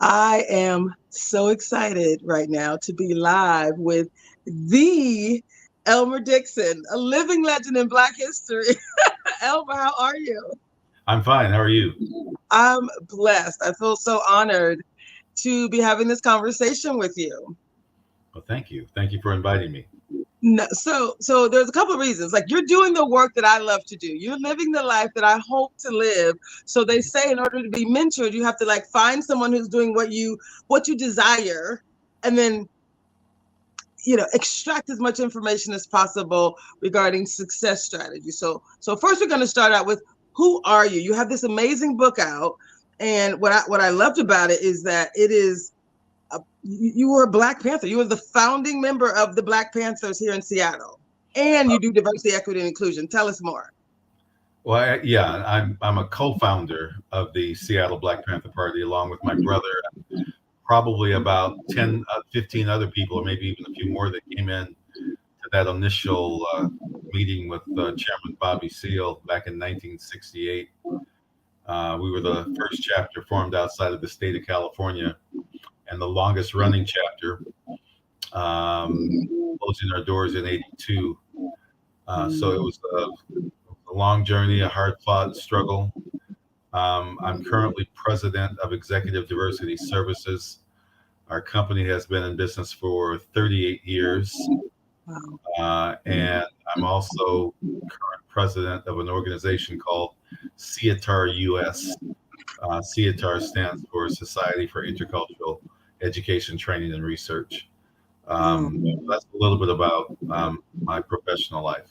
I am so excited right now to be live with the Elmer Dixon, a living legend in Black history. Elmer, how are you? I'm fine. How are you? I'm blessed. I feel so honored to be having this conversation with you. Well, thank you. Thank you for inviting me. No, so there's a couple of reasons. Like you're doing the work that I love to do. You're living the life that I hope to live. So they say in order to be mentored, you have to like find someone who's doing what you desire, and then extract as much information as possible regarding success strategy. So first we're going to start out with, who are you? You have this amazing book out, and what I loved about it is that it is you were a Black Panther. You were the founding member of the Black Panthers here in Seattle, and you do diversity, equity, and inclusion. Tell us more. Well, yeah, I'm a co-founder of the Seattle Black Panther Party, along with my brother, probably about 10, 15 other people, or maybe even a few more that came in to that initial meeting with Chairman Bobby Seale back in 1968. We were the first chapter formed outside of the state of California, and the longest running chapter, closing our doors in '82. So it was a long journey, a hard fought struggle. I'm currently president of Executive Diversity Services. Our company has been in business for 38 years. Wow. And I'm also current president of an organization called SIETAR US. SIETAR stands for Society for Intercultural Education, Training, and Research. That's a little bit about my professional life.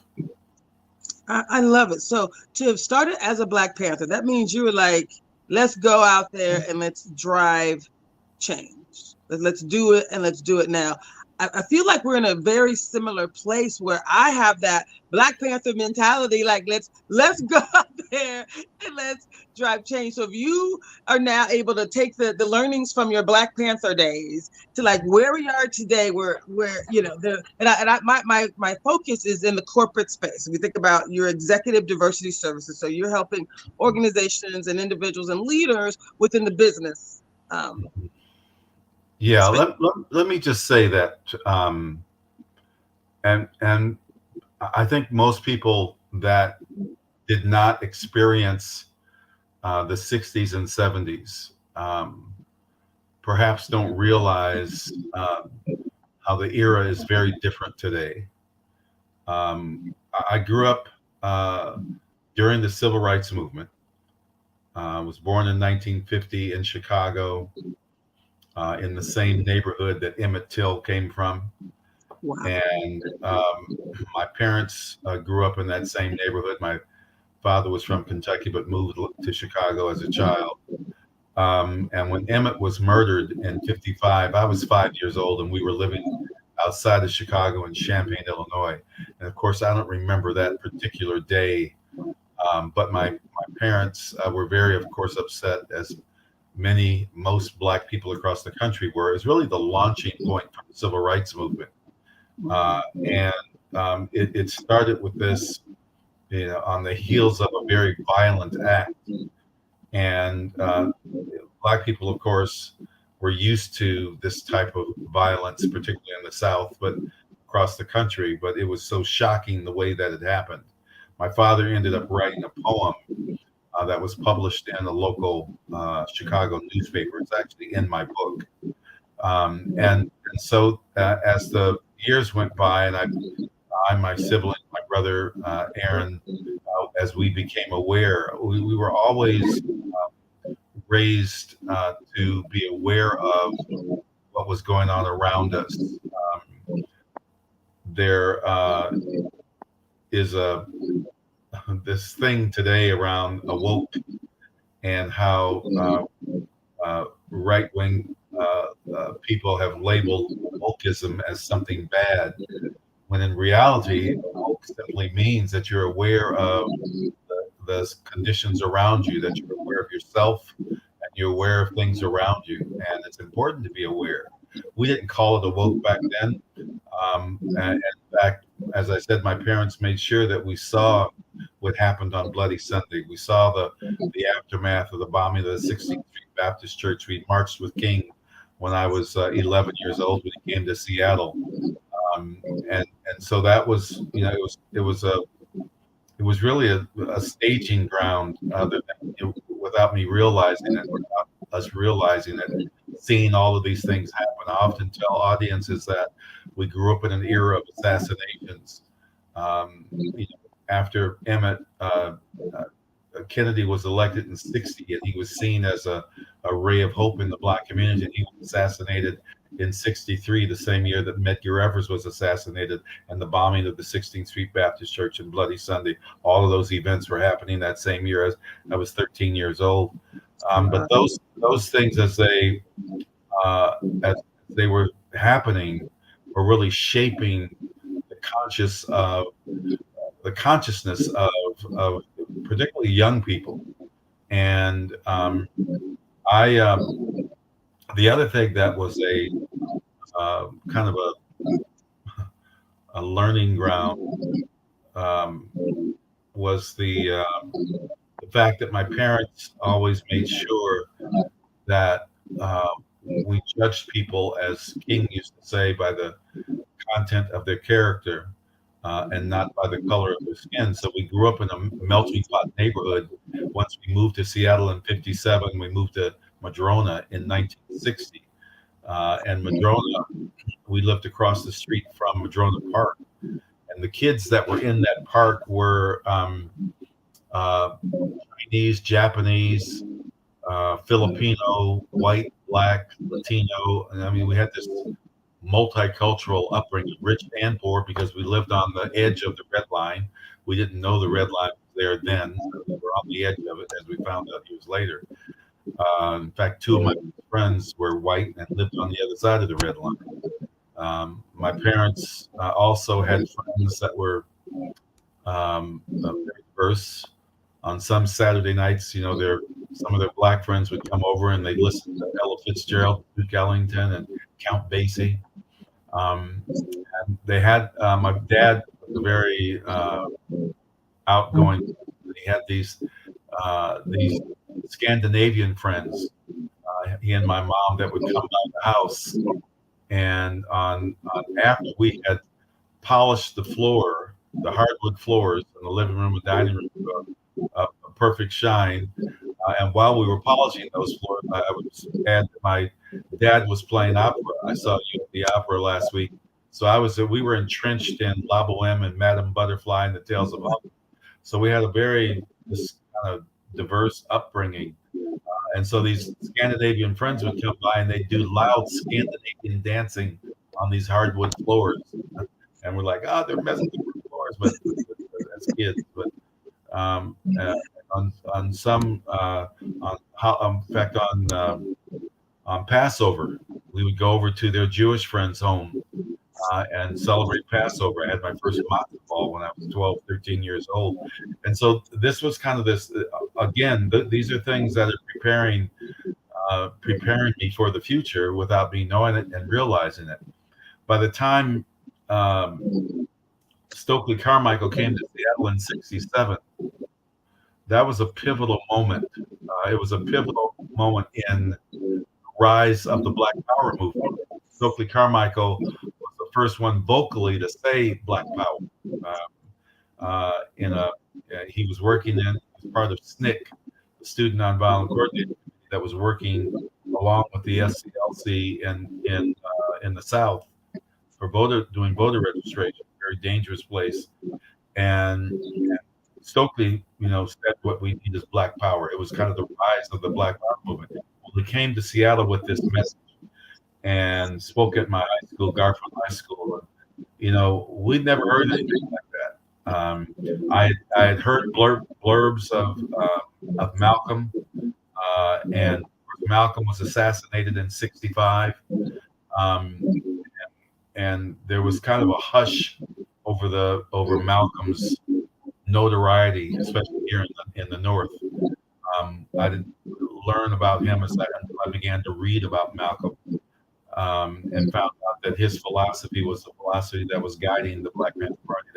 I love it. So to have started as a Black Panther, that means you were like, let's go out there and let's drive change. Let's do it, and let's do it now. I feel like we're in a very similar place where I have that Black Panther mentality. Like let's go out there and let's drive change. So if you are now able to take the learnings from your Black Panther days to like where we are today, where the my focus is in the corporate space. If you think about your executive diversity services, so you're helping organizations and individuals and leaders within the business Yeah, space. let me just say that, and I think most people that did not experience the '60s and '70s perhaps don't realize how the era is very different today. I grew up during the Civil Rights Movement. I was born in 1950 in Chicago, in the same neighborhood that Emmett Till came from. Wow. And my parents grew up in that same neighborhood. My father was from Kentucky, but moved to Chicago as a child. And when Emmett was murdered in '55, I was 5 years old, and we were living outside of Chicago in Champaign, Illinois. And of course, I don't remember that particular day, but my parents were very, of course, upset, as most Black people across the country were. It was really the launching point for the Civil Rights Movement. And it started with this, on the heels of a very violent act. And Black people, of course, were used to this type of violence, particularly in the South, but across the country. But it was so shocking the way that it happened. My father ended up writing a poem that was published in a local Chicago newspaper. It's actually in my book. And so as the years went by, and my sibling, my brother Aaron, as we became aware, we were always raised to be aware of what was going on around us. There is this thing today around awoke, and how right wing people have labeled wokeism as something bad, when in reality, woke simply means that you're aware of the conditions around you, that you're aware of yourself, and you're aware of things around you. And it's important to be aware. We didn't call it awoke back then. And in fact, as I said, my parents made sure that we saw what happened on Bloody Sunday. We saw the aftermath of the bombing of the 16th Street Baptist Church. We marched with King when I was 11 years old when he came to Seattle, and so that was, it was really a staging ground, without me realizing it, without us realizing it, seeing all of these things happen. I often tell audiences that we grew up in an era of assassinations. After Emmett, Kennedy was elected in '60, and he was seen as a ray of hope in the Black community. And he was assassinated in '63, the same year that Medgar Evers was assassinated, and the bombing of the 16th Street Baptist Church and Bloody Sunday. All of those events were happening that same year. As I was 13 years old. But those things, as they were happening, were really shaping the consciousness of particularly young people. And I the other thing that was a kind of a learning ground was the fact that my parents always made sure that we judged people, as King used to say, by the content of their character, and not by the color of their skin. So we grew up in a melting pot neighborhood. Once we moved to Seattle in '57, we moved to Madrona in 1960. And Madrona, we lived across the street from Madrona Park. And the kids that were in that park were Chinese, Japanese, Filipino, white, black, Latino. And I mean, we had this multicultural upbringing, rich and poor, because we lived on the edge of the red line. We didn't know the red line was there then. We were on the edge of it, as we found out years later. In fact, two of my friends were white and lived on the other side of the red line. My parents also had friends that were very diverse. On some Saturday nights, some of their black friends would come over and they'd listen to Ella Fitzgerald, Duke Ellington, and Count Basie. And they had my dad was a very outgoing. He had these Scandinavian friends. He and my mom that would come by the house, and on after we had polished the floor, the hardwood floors in the living room and dining room, a perfect shine. And while we were polishing those floors, I was and my dad was playing opera. I saw you at the opera last week, so we were entrenched in La Boheme and Madame Butterfly and the Tales of Opera. So we had a very this kind of diverse upbringing. And so these Scandinavian friends would come by and they'd do loud Scandinavian dancing on these hardwood floors. And we're like, they're messing with the floors, but as kids. But on some, in fact, on Passover, we would go over to their Jewish friends' home and celebrate Passover. I had my first matzah ball when I was 12, 13 years old. And so this was kind of this, again, these are things that are preparing me for the future without me knowing it and realizing it. By the time Stokely Carmichael came to Seattle in '67, that was a pivotal moment. It was a pivotal moment in the rise of the Black Power movement. Stokely Carmichael was the first one vocally to say Black Power. He was working as part of SNCC, the Student Nonviolent Coordinating Committee, that was working along with the SCLC in the South for doing voter registration. Very dangerous place. And Stokely, said what we need is Black Power. It was kind of the rise of the Black Power movement. Well, he came to Seattle with this message and spoke at my high school, Garfield High School. We'd never heard anything like that. I had heard blurbs of Malcolm, and Malcolm was assassinated in '65, and there was kind of a hush over Malcolm's notoriety, especially here in the North. I didn't learn about him until I began to read about Malcolm, and found out that his philosophy was the philosophy that was guiding the Black Panther Party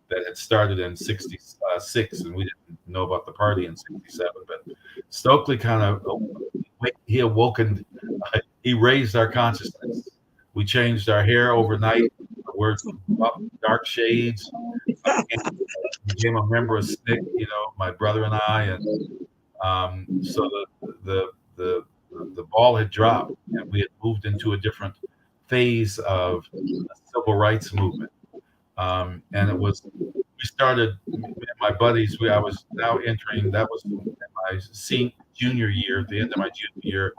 that had started in '66, and we didn't know about the party in '67. But Stokely kind of he awoken. He raised our consciousness. We changed our hair overnight. We're up dark shades. I became a member of SNCC, my brother and I, and so the ball had dropped, and we had moved into a different phase of the civil rights movement. And it was we started me and my buddies. I was now entering. That was my junior year, at the end of my junior year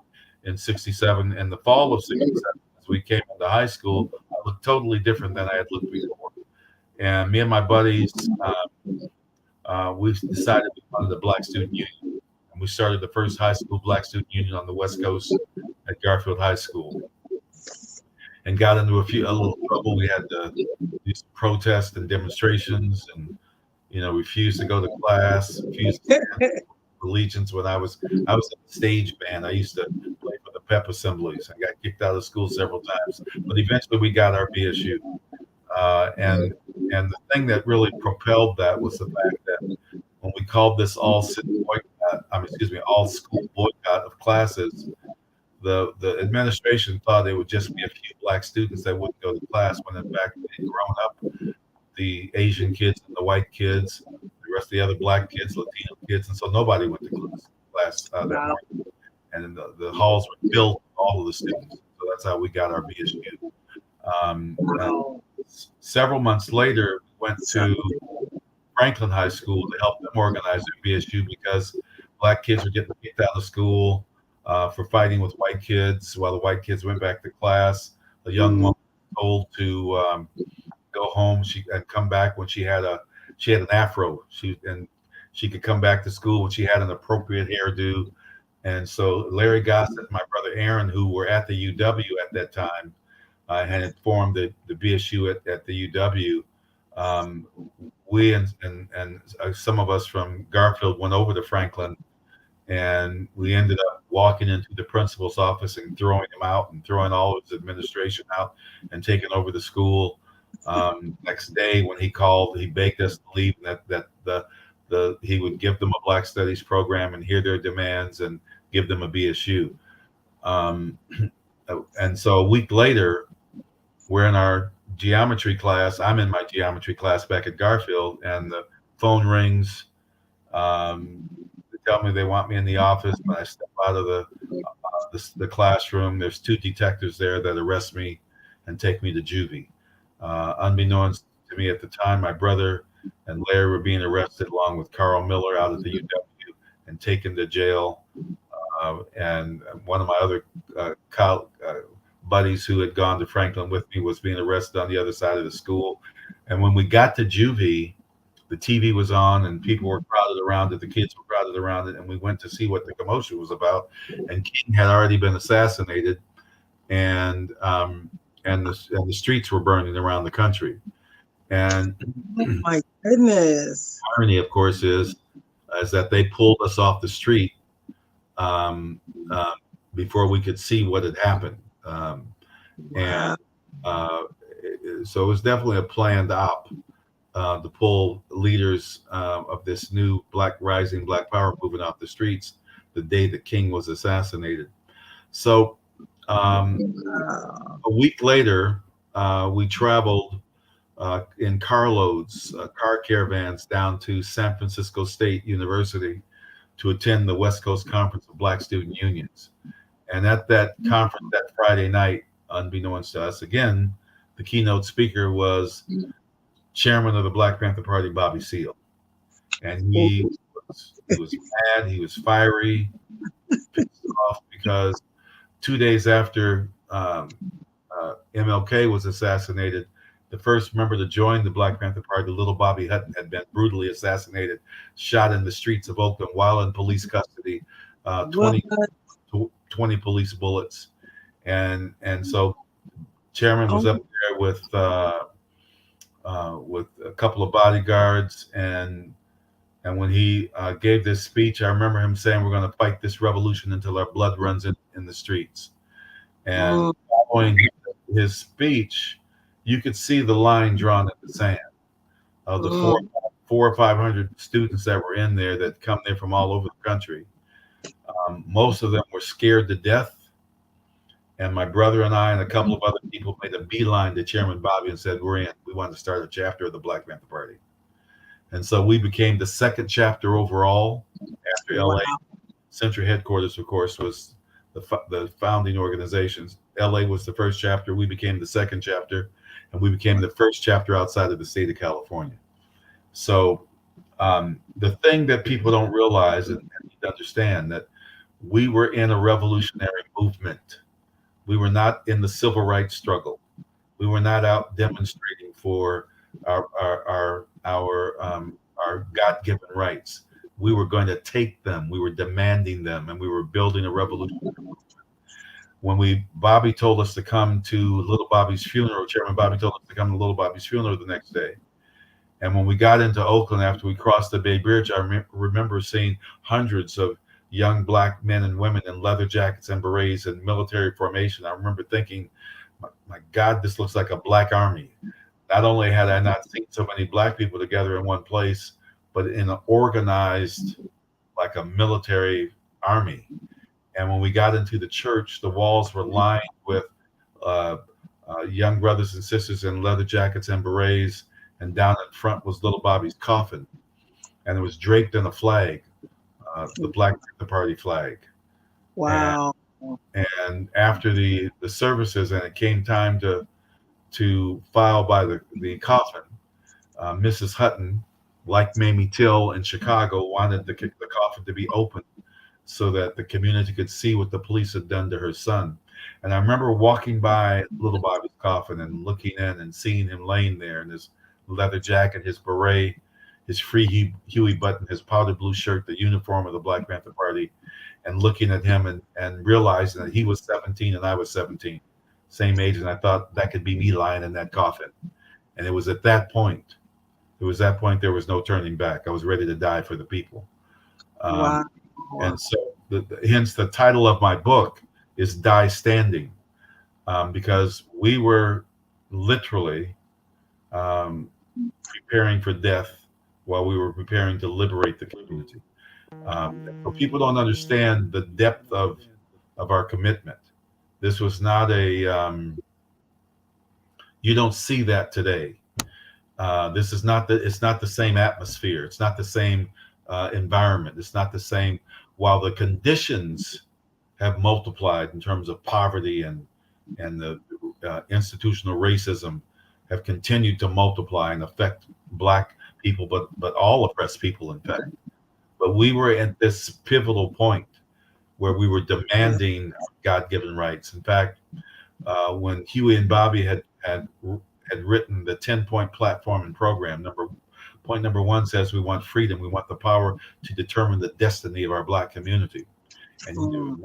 in '67. In the fall of '67, as we came into high school, I looked totally different than I had looked before. And me and my buddies, we decided we wanted a black student union. And we started the first high school black student union on the West Coast at Garfield High School, and got into a little trouble. We had to do some protests and demonstrations, and refused to go to class, refused to stand allegiance. When I was in the stage band, I used to play for the pep assemblies. I got kicked out of school several times, but eventually we got our BSU. And the thing that really propelled that was the fact that when we called this all school boycott of classes, the administration thought it would just be a few black students that wouldn't go to class, when in fact they'd grown up, the Asian kids and the white kids, the rest of the other black kids, Latino kids, and so nobody went to class that morning. And the halls were filled with all of the students. So that's how we got our BSU. Several months later, we went to Franklin High School to help them organize their BSU, because black kids were getting kicked out of school for fighting with white kids while the white kids went back to class. A young woman was told to go home and come back when she had an afro. She could come back to school when she had an appropriate hairdo. And so Larry Gossett and my brother Aaron, who were at the UW at that time, had formed the BSU at the UW. We and some of us from Garfield went over to Franklin, and we ended up walking into the principal's office and throwing him out, and throwing all of his administration out, and taking over the school. Next day, when he called, he begged us to leave, and that he would give them a Black Studies program and hear their demands and give them a BSU. And so a week later, we're in our geometry class. I'm in my geometry class back at Garfield, and the phone rings. They tell me they want me in the office. When I step out of the classroom, there's two detectives there that arrest me and take me to juvie. Unbeknownst to me at the time, my brother and Larry were being arrested along with Carl Miller out of the UW and taken to jail. And one of my other buddies who had gone to Franklin with me was being arrested on the other side of the school. And when we got to juvie, the TV was on and people were crowded around it. The kids were crowded around it. And we went to see what the commotion was about. And King had already been assassinated, and the streets were burning around the country. And oh my goodness. The irony, of course, is that they pulled us off the street before we could see what had happened. And so it was definitely a planned op to pull leaders of this new rising Black Power movement off the streets the day that King was assassinated. So a week later, we traveled in carloads, car caravans, down to San Francisco State University to attend the West Coast Conference of Black Student Unions. And at that conference that Friday night, unbeknownst to us, again, the keynote speaker was chairman of the Black Panther Party, Bobby Seale. And he was mad, he was fiery, pissed off, because 2 days after MLK was assassinated, the first member to join the Black Panther Party, little Bobby Hutton, had been brutally assassinated, shot in the streets of Oakland while in police custody, 20 police bullets. And so chairman was up there with a couple of bodyguards, and when he gave this speech, I remember him saying, "We're going to fight this revolution until our blood runs in the streets." And following his speech, you could see the line drawn in the sand of the 400 or 500 students that were in there, that come there from all over the country. Most of them were scared to death. And my brother and I and a couple of other people made a beeline to Chairman Bobby and said, "We're in. We want to start a chapter of the Black Panther Party." And so we became the second chapter overall after Wow. LA. Central headquarters, of course, was the founding organizations. LA was the first chapter. We became the second chapter, and we became the first chapter outside of the state of California. So the thing that people don't realize and need to understand that we were in a revolutionary movement. We were not in the civil rights struggle. We were not out demonstrating for our God-given rights. We were going to take them. We were demanding them, and we were building a revolution. When Bobby told us to come to Little Bobby's funeral, Chairman Bobby told us to come to Little Bobby's funeral the next day. And when we got into Oakland after we crossed the Bay Bridge, I remember seeing hundreds of young black men and women in leather jackets and berets and military formation. I remember thinking, my God, this looks like a black army. Not only had I not seen so many black people together in one place, but in an organized, like a military army. And when we got into the church, the walls were lined with young brothers and sisters in leather jackets and berets. And down in front was Little Bobby's coffin. And it was draped in a flag, the Black Panther Party flag. Wow. And after the services, and it came time to file by the coffin, Mrs. Hutton, like Mamie Till in Chicago, wanted the coffin to be open so that the community could see what the police had done to her son. And I remember walking by Little Bobby's coffin and looking in and seeing him laying there in his leather jacket, his beret, his free Huey button, his powder blue shirt, the uniform of the Black Panther Party, and looking at him and realizing that he was 17 and I was 17, same age. And I thought that could be me lying in that coffin. And it was at that point, there was no turning back. I was ready to die for the people. Wow. And so hence the title of my book is Die Standing, because we were literally preparing for death while we were preparing to liberate the community. So people don't understand the depth of our commitment. This was not you don't see that today. This is not it's not the same atmosphere. It's not the same environment. It's not the same. While the conditions have multiplied in terms of poverty and the institutional racism have continued to multiply and affect Black people, but all oppressed people, in fact. But we were at this pivotal point where we were demanding God-given rights. In fact, when Huey and Bobby had written the 10-point platform and program, point number one says we want freedom. We want the power to determine the destiny of our Black community. And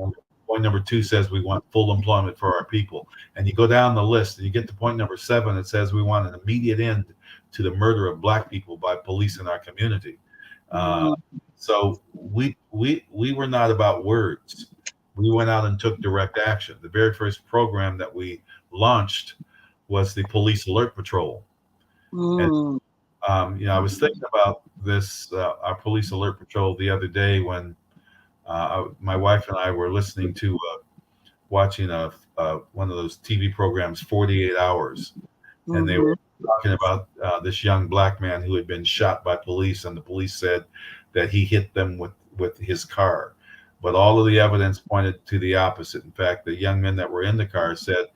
point number two says we want full employment for our people. And you go down the list and you get to point number 7. It says we want an immediate end to the murder of Black people by police in our community. So we were not about words. We went out and took direct action. The very first program that we launched was the Police Alert Patrol. And, I was thinking about this, our Police Alert Patrol, the other day when my wife and I were listening to, watching one of those TV programs, 48 Hours. And they were talking about this young Black man who had been shot by police, and the police said that he hit them with his car. But all of the evidence pointed to the opposite. In fact, the young men that were in the car said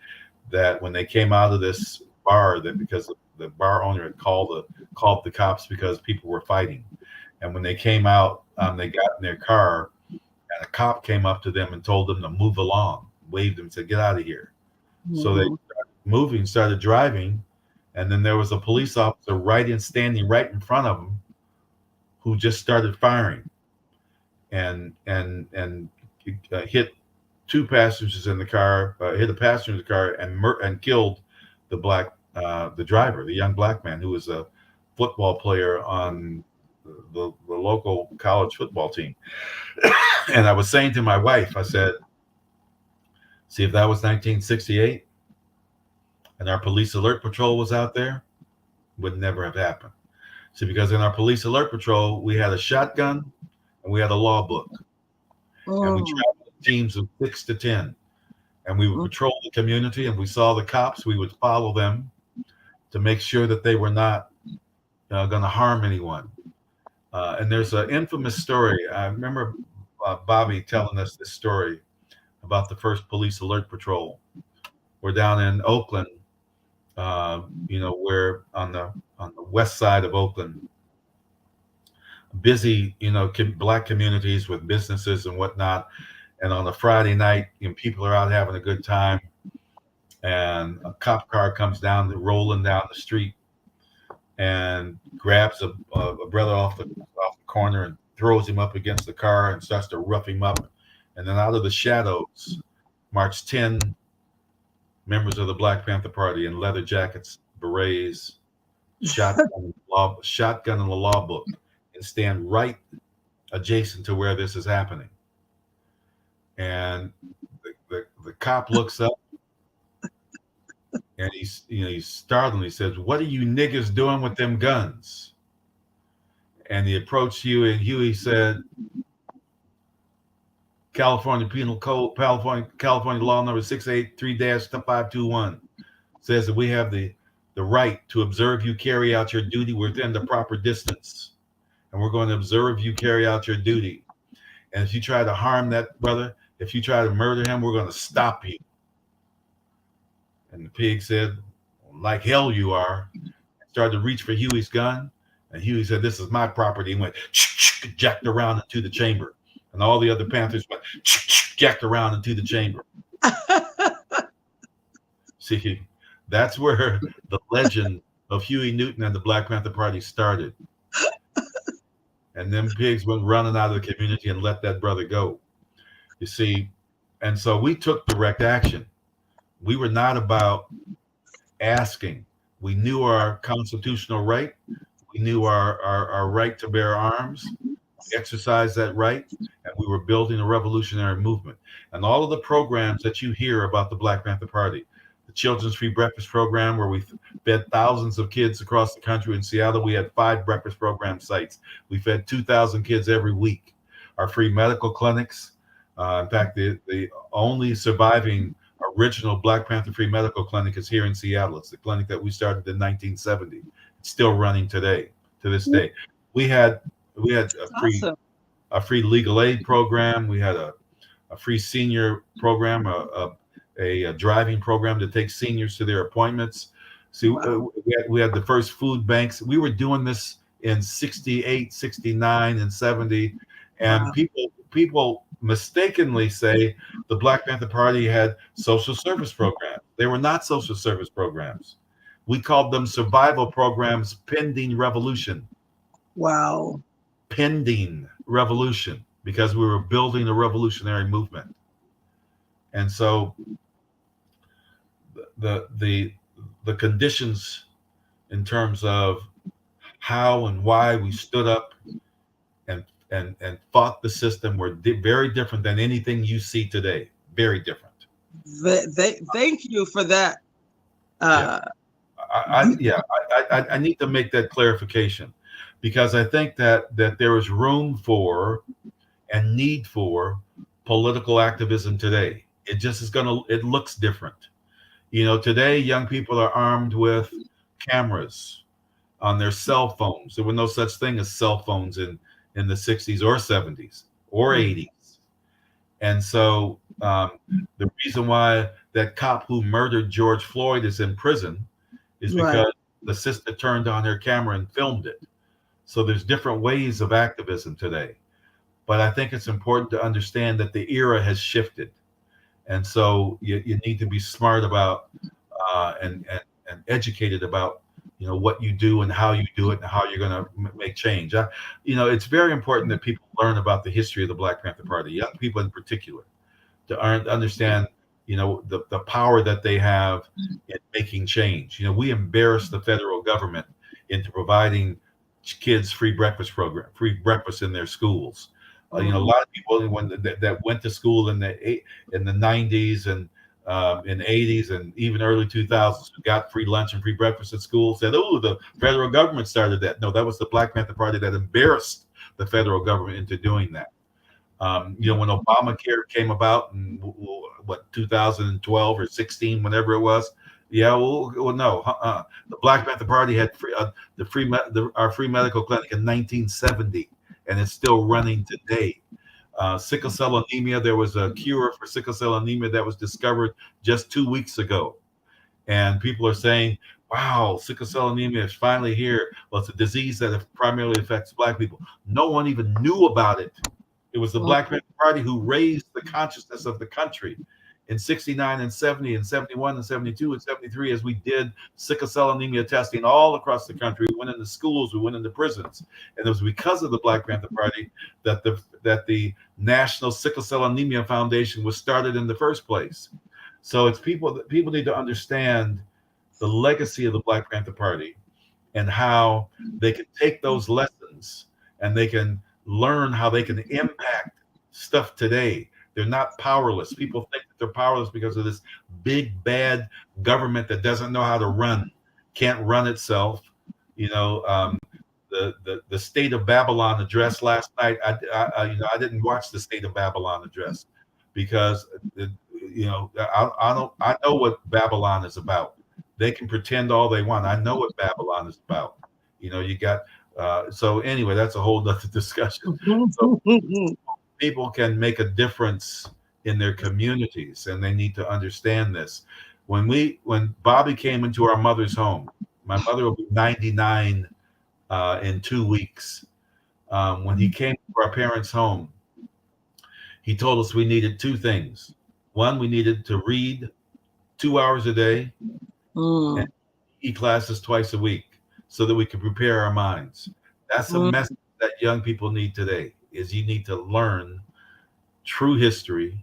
that when they came out of this bar, that because the bar owner had called the cops because people were fighting. And when they came out, they got in their car, and a cop came up to them and told them to move along, waved them, said, "Get out of here." So they started driving, and then there was a police officer standing right in front of them, who just started firing, and hit two passengers in the car, hit a passenger in the car, and killed the driver, the young Black man who was a football player on the local college football team. And I was saying to my wife, I said, "See, if that was 1968 and our Police Alert Patrol was out there, would never have happened." See, because in our Police Alert Patrol, we had a shotgun and we had a law book. and we Mm, traveled in teams of 6 to 10, and we would mm. patrol the community. And we saw the cops, we would follow them to make sure that they were not going to harm anyone. And there's an infamous story. I remember Bobby telling us this story about the first police alert patrol. We're down in Oakland, where on the west side of Oakland, busy, black communities with businesses and whatnot. And on a Friday night, people are out having a good time, and a cop car comes down, rolling down the street, and grabs a brother off the corner and throws him up against the car and starts to rough him up. And then out of the shadows march 10 members of the Black Panther Party in leather jackets, berets, shotgun in the law book, and stand right adjacent to where this is happening. And the cop looks up, and he's startled. He says, "What are you niggas doing with them guns?" And he approached Huey, and Huey said, "California Penal Code, California Law Number 683-521 says that we have the right to observe you carry out your duty within the proper distance, and we're going to observe you carry out your duty. And if you try to harm that brother, if you try to murder him, we're going to stop you." And the pig said, "Like hell you are." Started to reach for Huey's gun, and Huey said, "This is my property," and went jacked around into the chamber. And all the other Panthers went jacked around into the chamber. See, that's where the legend of Huey Newton and the Black Panther Party started. And them pigs went running out of the community and let that brother go. You see, and so we took direct action. We were not about asking. We knew our constitutional right. We knew our right to bear arms. We exercised that right, and we were building a revolutionary movement. And all of the programs that you hear about the Black Panther Party, the Children's Free Breakfast Program, where we fed thousands of kids across the country. In Seattle, we had 5 breakfast program sites. We fed 2,000 kids every week. Our free medical clinics. In fact, the only surviving original Black Panther free medical clinic is here in Seattle. It's the clinic that we started in 1970. It's still running today, to this day. We had Awesome. a free legal aid program. We had a free senior program, a driving program to take seniors to their appointments. See, Wow. we had the first food banks. We were doing this in 68, 69, and 70. And Wow. people mistakenly say the Black Panther Party had social service programs. They were not social service programs. We called them survival programs pending revolution. Wow. Pending revolution, because we were building a revolutionary movement. And so the conditions in terms of how and why we stood up and fought the system were very different than anything you see today. Very different. Thank you for that. Yeah. Uh, I need to make that clarification, because I think that there is room for and need for political activism today. It just is it looks different. Today young people are armed with cameras on their cell phones. There were no such thing as cell phones in the 60s or 70s or 80s. And so the reason why that cop who murdered George Floyd is in prison is because the sister turned on her camera and filmed it. So there's different ways of activism today. But I think it's important to understand that the era has shifted. And so you need to be smart about and educated about what you do and how you do it and how you're going to make change. It's very important that people learn about the history of the Black Panther Party, young people in particular, to understand the power that they have in making change. We embarrassed the federal government into providing kids free breakfast in their schools. A lot of people that went to school in the 90s and in the 80s and even early 2000s who got free lunch and free breakfast at school said, "Oh, the federal government started that." No, that was the Black Panther Party that embarrassed the federal government into doing that. When Obamacare came about in what 2012 or 16, whenever it was, no, the Black Panther Party had our free medical clinic in 1970, and it's still running today. Sickle cell anemia, there was a cure for sickle cell anemia that was discovered just 2 weeks ago. And people are saying, wow, sickle cell anemia is finally here. Well, it's a disease that primarily affects Black people. No one even knew about it. It was the Black Panther Party who raised the consciousness of the country in 69 and 70 and 71 and 72 and 73 as we did sickle cell anemia testing all across the country. We went into schools, we went into prisons. And it was because of the Black Panther Party that the National Sickle Cell Anemia Foundation was started in the first place. So it's people need to understand the legacy of the Black Panther Party and how they can take those lessons and they can learn how they can impact stuff today. They're not powerless. People think that they're powerless because of this big bad government that doesn't know how to run, can't run itself. The State of Babylon address last night. I didn't watch the State of Babylon address because I know what Babylon is about. They can pretend all they want. I know what Babylon is about. So anyway, that's a whole other discussion. So people can make a difference in their communities, and they need to understand this. When Bobby came into our mother's home, my mother will be 99 in 2 weeks. When he came to our parents' home, he told us we needed two things. One, we needed to read 2 hours a day and eat classes twice a week so that we could prepare our minds. That's a message that young people need today, is you need to learn true history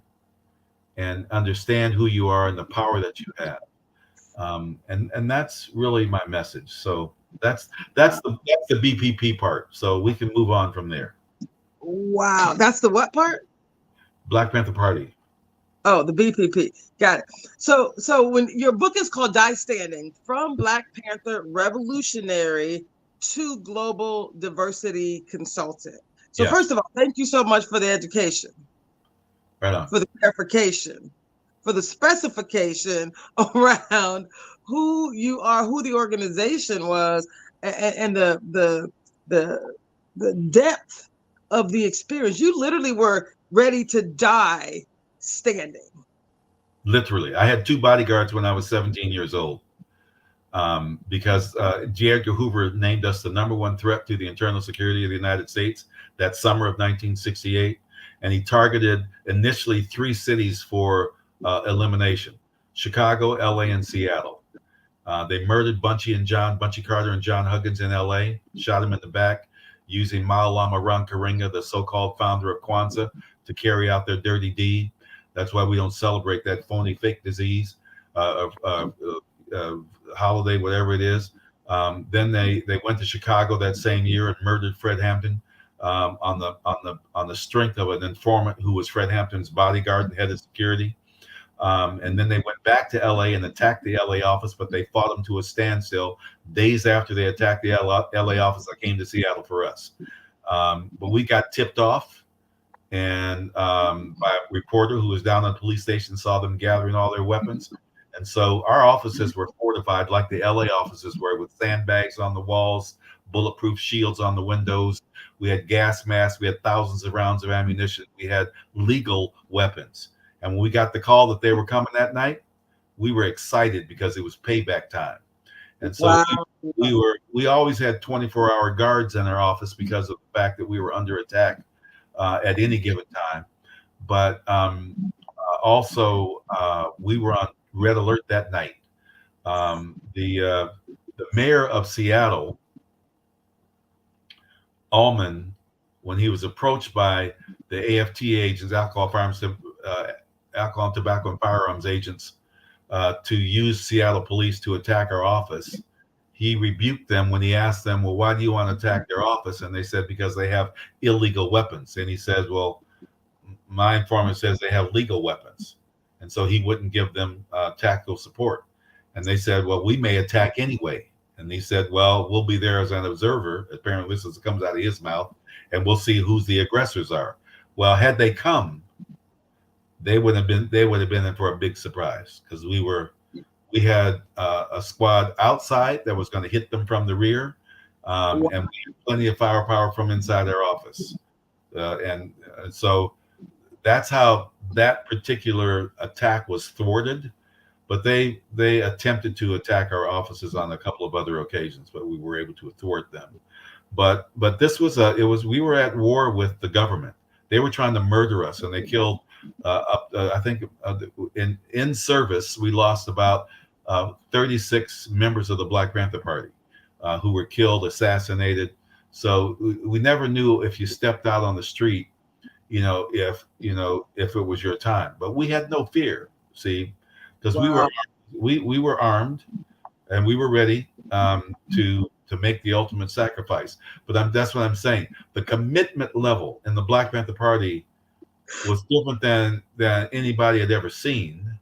and understand who you are and the power that you have. And that's really my message. So that's the BPP part. So we can move on from there. Wow. That's the what part? Black Panther Party. Oh, the BPP. Got it. So when your book is called Die Standing, From Black Panther Revolutionary to Global Diversity Consultant. So First of all, thank you so much for the education. Right on. For the clarification, for the specification around who you are, who the organization was, and the depth of the experience. You literally were ready to die standing. Literally. I had two bodyguards when I was 17 years old because J. Edgar Hoover named us the #1 threat to the internal security of the United States that summer of 1968. And he targeted initially 3 cities for elimination: Chicago, LA, and Seattle. They murdered Bunchy Carter and John Huggins in LA, shot him in the back using Maulama Rankaringa, the so-called founder of Kwanzaa, to carry out their dirty deed. That's why we don't celebrate that phony fake disease holiday, whatever it is. Then they went to Chicago that same year and murdered Fred Hampton on the strength of an informant who was Fred Hampton's bodyguard and head of security. And then they went back to LA and attacked the LA office, but they fought them to a standstill. Days after they attacked the LA office, I came to Seattle for us. But we got tipped off, and by a reporter who was down at the police station, saw them gathering all their weapons. And so our offices were fortified like the LA offices were, with sandbags on the walls, bulletproof shields on the windows. We had gas masks. We had thousands of rounds of ammunition. We had legal weapons. And when we got the call that they were coming that night, we were excited because it was payback time. And so we always had 24-hour guards in our office because of the fact that we were under attack at any given time. But also we were on red alert that night. The mayor of Seattle, Ullman, when he was approached by the AFT agents, alcohol, tobacco, and firearms agents, to use Seattle police to attack our office, he rebuked them when he asked them, well, why do you want to attack their office? And they said, because they have illegal weapons. And he says, well, my informant says they have legal weapons. And so he wouldn't give them tactical support. And they said, well, we may attack anyway. And he said, well, we'll be there as an observer. Apparently, this comes out of his mouth, and we'll see who the aggressors are. Well, had they come, they would have been in for a big surprise because we had a squad outside that was going to hit them from the rear, Wow. and we had plenty of firepower from inside our office, and so that's how that particular attack was thwarted. But they attempted to attack our offices on a couple of other occasions, but we were able to thwart them. But this was we were at war with the government. They were trying to murder us, and they killed I think in service we lost about 36 members of the Black Panther Party who were killed, assassinated. So we never knew if you stepped out on the street, if it was your time. But we had no fear, see, because Wow. we were armed and we were ready to make the ultimate sacrifice. But that's what I'm saying. The commitment level in the Black Panther Party was different than anybody had ever seen,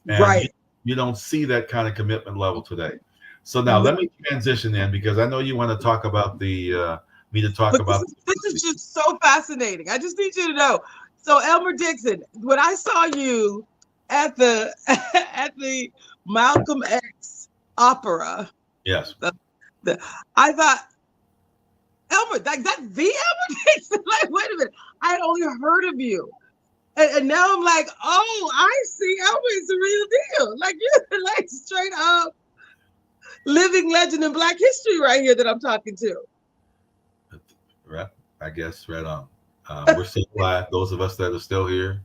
and Right. you don't see that kind of commitment level today. So now No, let me transition in because I know you want to talk about me to talk but about. this is just so fascinating. I just need you to know. So Elmer Dixon, when I saw you at the at the Malcolm X opera, Yes. the, I thought Elmer, like that the Elmer Dixon. Like, wait a minute, I had only heard of you, and now I'm like, oh, I see Elmer is the real deal. Like you're like straight up living legend in Black history right here that I'm talking to. Right. I guess right on. We're still alive. Those of us that are still here.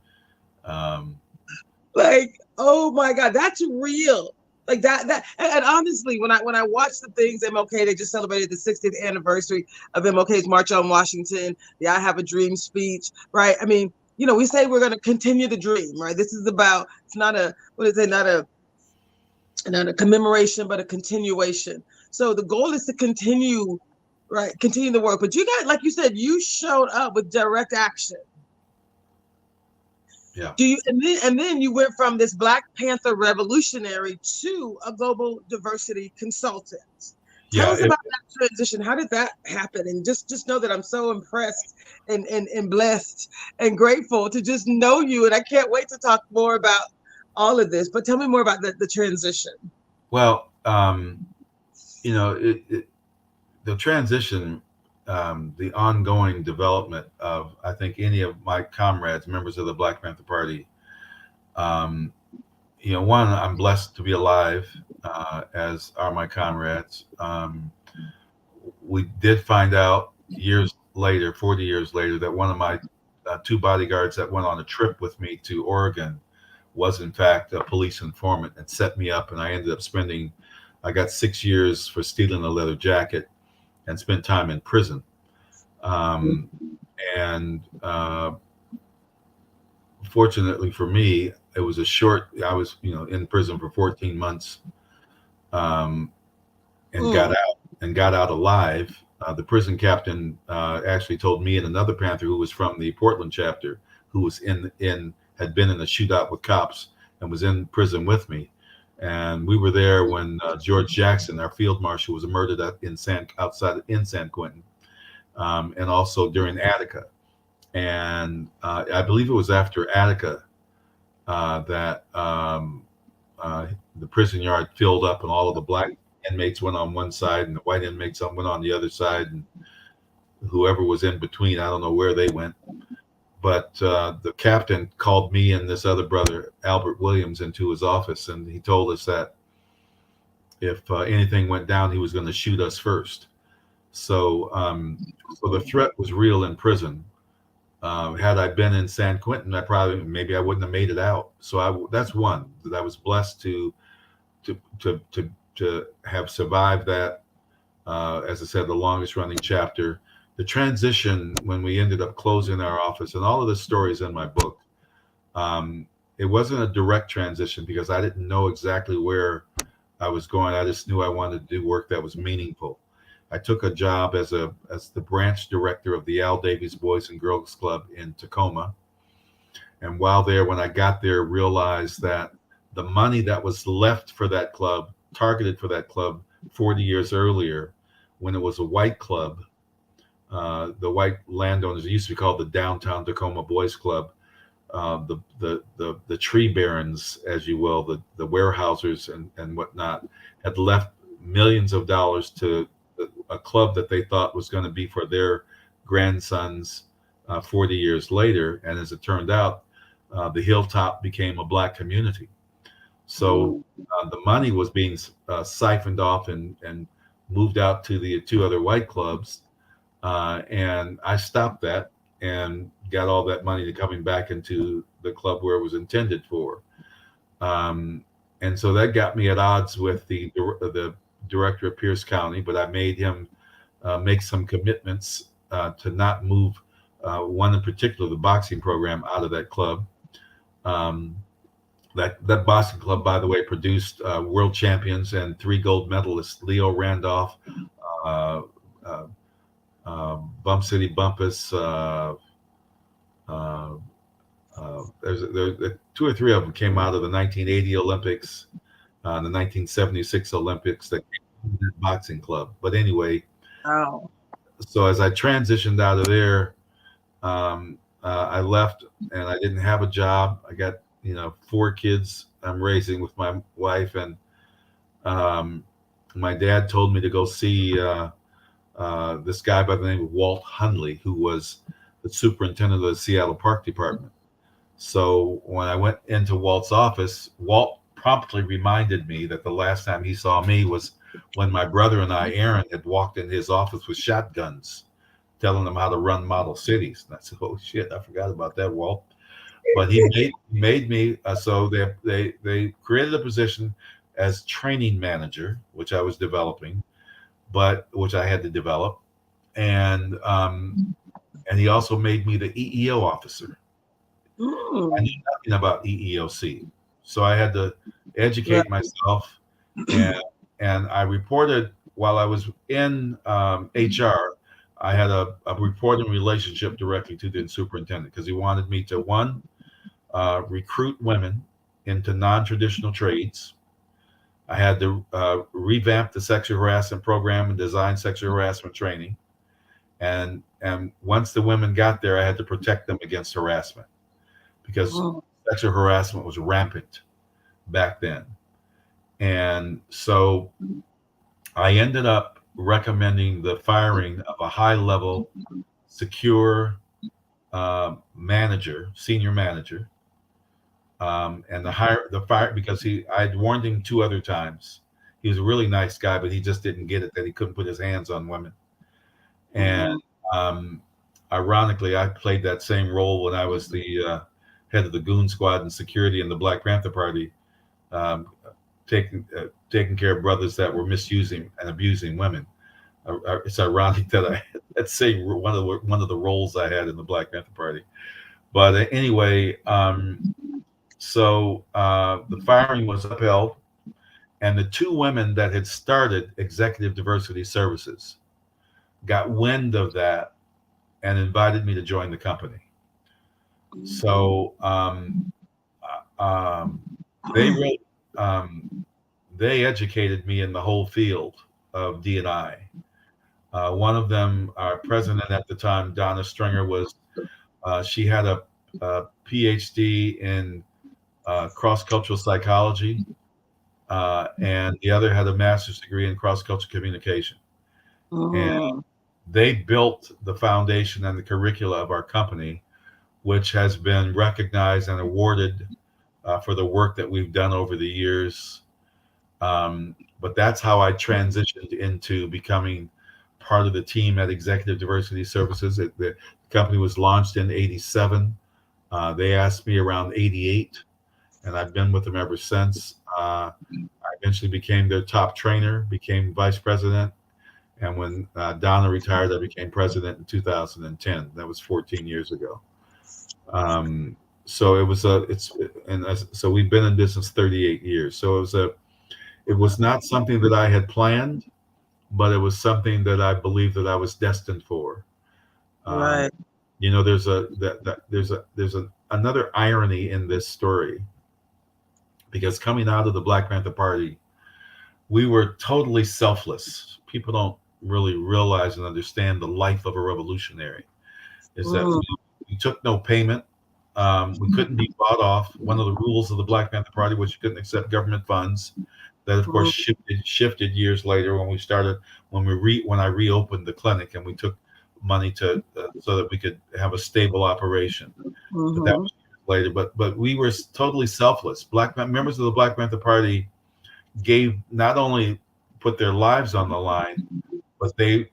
Um, Like, oh my God, that's real. Like and honestly, when I watch the things MLK, they just celebrated the 60th anniversary of MLK's March on Washington, the I Have a Dream speech, right? I mean, we say we're going to continue the dream, right? This is about, it's not a, what is it, not a commemoration, but a continuation. So the goal is to continue, right? Continue the work. But you guys, like you said, you showed up with direct action. yeah. Do you and then you went from this Black Panther revolutionary to a global diversity consultant. Tell Yeah. us about that transition. How did that happen? And just know that I'm so impressed and blessed and grateful to just know you. And I can't wait to talk more about all of this. But tell me more about the transition. Well, the transition, the ongoing development of, I think, any of my comrades, members of the Black Panther Party. One, I'm blessed to be alive, as are my comrades. We did find out years later, 40 years later, that one of my two bodyguards that went on a trip with me to Oregon was in fact a police informant and set me up, and I got 6 years for stealing a leather jacket and spent time in prison. And fortunately for me, it was I was, in prison for 14 months, and got out alive. The prison captain actually told me and another Panther who was from the Portland chapter, who was had been in a shootout with cops and was in prison with me. And we were there when George Jackson, our field marshal, was murdered in San Quentin, and also during Attica. And I believe it was after Attica that the prison yard filled up, and all of the Black inmates went on one side, and the white inmates went on the other side, and whoever was in between, I don't know where they went. But the captain called me and this other brother, Albert Williams, into his office, and he told us that if anything went down, he was going to shoot us first. So the threat was real in prison. Had I been in San Quentin, maybe I wouldn't have made it out. So that's one that I was blessed to have survived that. As I said, the longest running chapter. The transition when we ended up closing our office, and all of the stories in my book, it wasn't a direct transition because I didn't know exactly where I was going. I just knew I wanted to do work that was meaningful. I took a job as the branch director of the Al Davies Boys and Girls Club in Tacoma. And while there, when I got there, realized that the money that was left for that club, targeted for that club 40 years earlier, when it was a white club, the white landowners. It used to be called the Downtown Tacoma Boys Club. The tree barons, as you will, the warehousers and whatnot, had left millions of dollars to a club that they thought was going to be for their grandsons 40 years later. And as it turned out, the hilltop became a black community. So the money was being siphoned off and moved out to the two other white clubs. And I stopped that and got all that money to coming back into the club where it was intended for. And so that got me at odds with the director of Pierce County, but I made him make some commitments to not move one in particular, the boxing program, out of that club. That boxing club, by the way, produced world champions and 3 gold medalists: Leo Randolph, uh, uh, Bump City Bumpus. There's 2 or 3 of them came out of the 1980 Olympics, the 1976 Olympics, that came from that boxing club. But anyway, Wow. so as I transitioned out of there, I left and I didn't have a job. I got 4 kids I'm raising with my wife, and um, my dad told me to go see this guy by the name of Walt Hundley, who was the superintendent of the Seattle Park Department. So when I went into Walt's office, Walt promptly reminded me that the last time he saw me was when my brother and I, Aaron, had walked in his office with shotguns, telling him how to run model cities. And I said, "Oh shit, I forgot about that, Walt." But he made me so they created a position as training manager, which I was developing, but which I had to develop, and he also made me the EEO officer. I knew nothing about EEOC, so I had to educate myself, and I reported while I was in HR. I had a reporting relationship directly to the superintendent because he wanted me to, one, recruit women into non-traditional trades. I had to revamp the sexual harassment program and design sexual harassment training. And once the women got there, I had to protect them against harassment because sexual harassment was rampant back then. And so I ended up recommending the firing of a high-level, secure senior manager, and the fire because I'd warned him 2 other times. He was a really nice guy, but he just didn't get it that he couldn't put his hands on women. And ironically, I played that same role when I was the head of the goon squad and security in the Black Panther Party, taking care of brothers that were misusing and abusing women. It's ironic that I had saying one of the roles I had in the Black Panther Party. But anyway, so the firing was upheld, and the 2 women that had started Executive Diversity Services got wind of that and invited me to join the company. So they really they educated me in the whole field of D&I. One of them, our president at the time, Donna Stringer, she had a PhD in cross-cultural psychology, and the other had a master's degree in cross-cultural communication. And they built the foundation and the curricula of our company, which has been recognized and awarded for the work that we've done over the years. But that's how I transitioned into becoming part of the team at Executive Diversity Services. The company was launched in '87. They asked me around '88, and I've been with them ever since. I eventually became their top trainer, became vice president. And when Donna retired, I became president in 2010. That was 14 years ago. So so we've been in business 38 years. So it was not something that I had planned, but it was something that I believed that I was destined for. Right. There's another irony in this story, because coming out of the Black Panther Party, we were totally selfless. People don't really realize and understand the life of a revolutionary is that Mm, we took no payment. We couldn't be bought off. One of the rules of the Black Panther Party was you couldn't accept government funds. That, of course, mm, shifted years later when we started when I reopened the clinic and we took money to so that we could have a stable operation. But that mhm, was years later. But we were totally selfless. Members of the Black Panther Party gave not only put their lives on the line, but they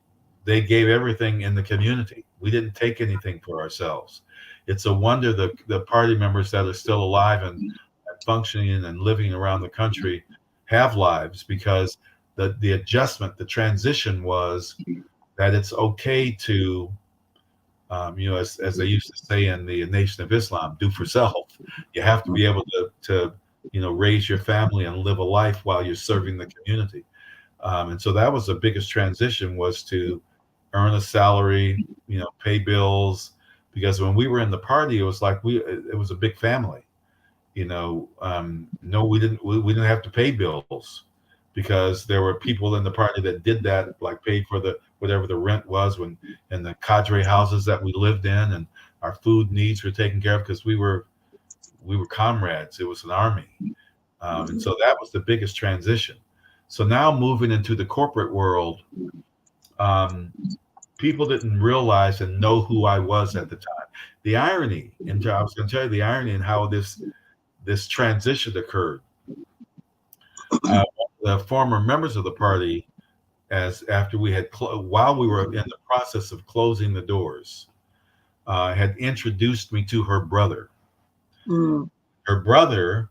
gave everything in the community. We didn't take anything for ourselves. It's a wonder the party members that are still alive and functioning and living around the country have lives because the adjustment, the transition was that it's okay to as they used to say in the Nation of Islam, do for self. You have to be able to raise your family and live a life while you're serving the community. And so that was the biggest transition was to earn a salary, pay bills. Because when we were in the party, it was like it was a big family. No, we didn't have to pay bills because there were people in the party that did that, like paid for the whatever the rent was when in the cadre houses that we lived in, and our food needs were taken care of because we were comrades. It was an army. And so that was the biggest transition. So now moving into the corporate world, um, people didn't realize and know who I was at the time. The irony, and I was going to tell you the irony in how this transition occurred. The former members of the party, as after we had while we were in the process of closing the doors, had introduced me to her brother. mm. Her brother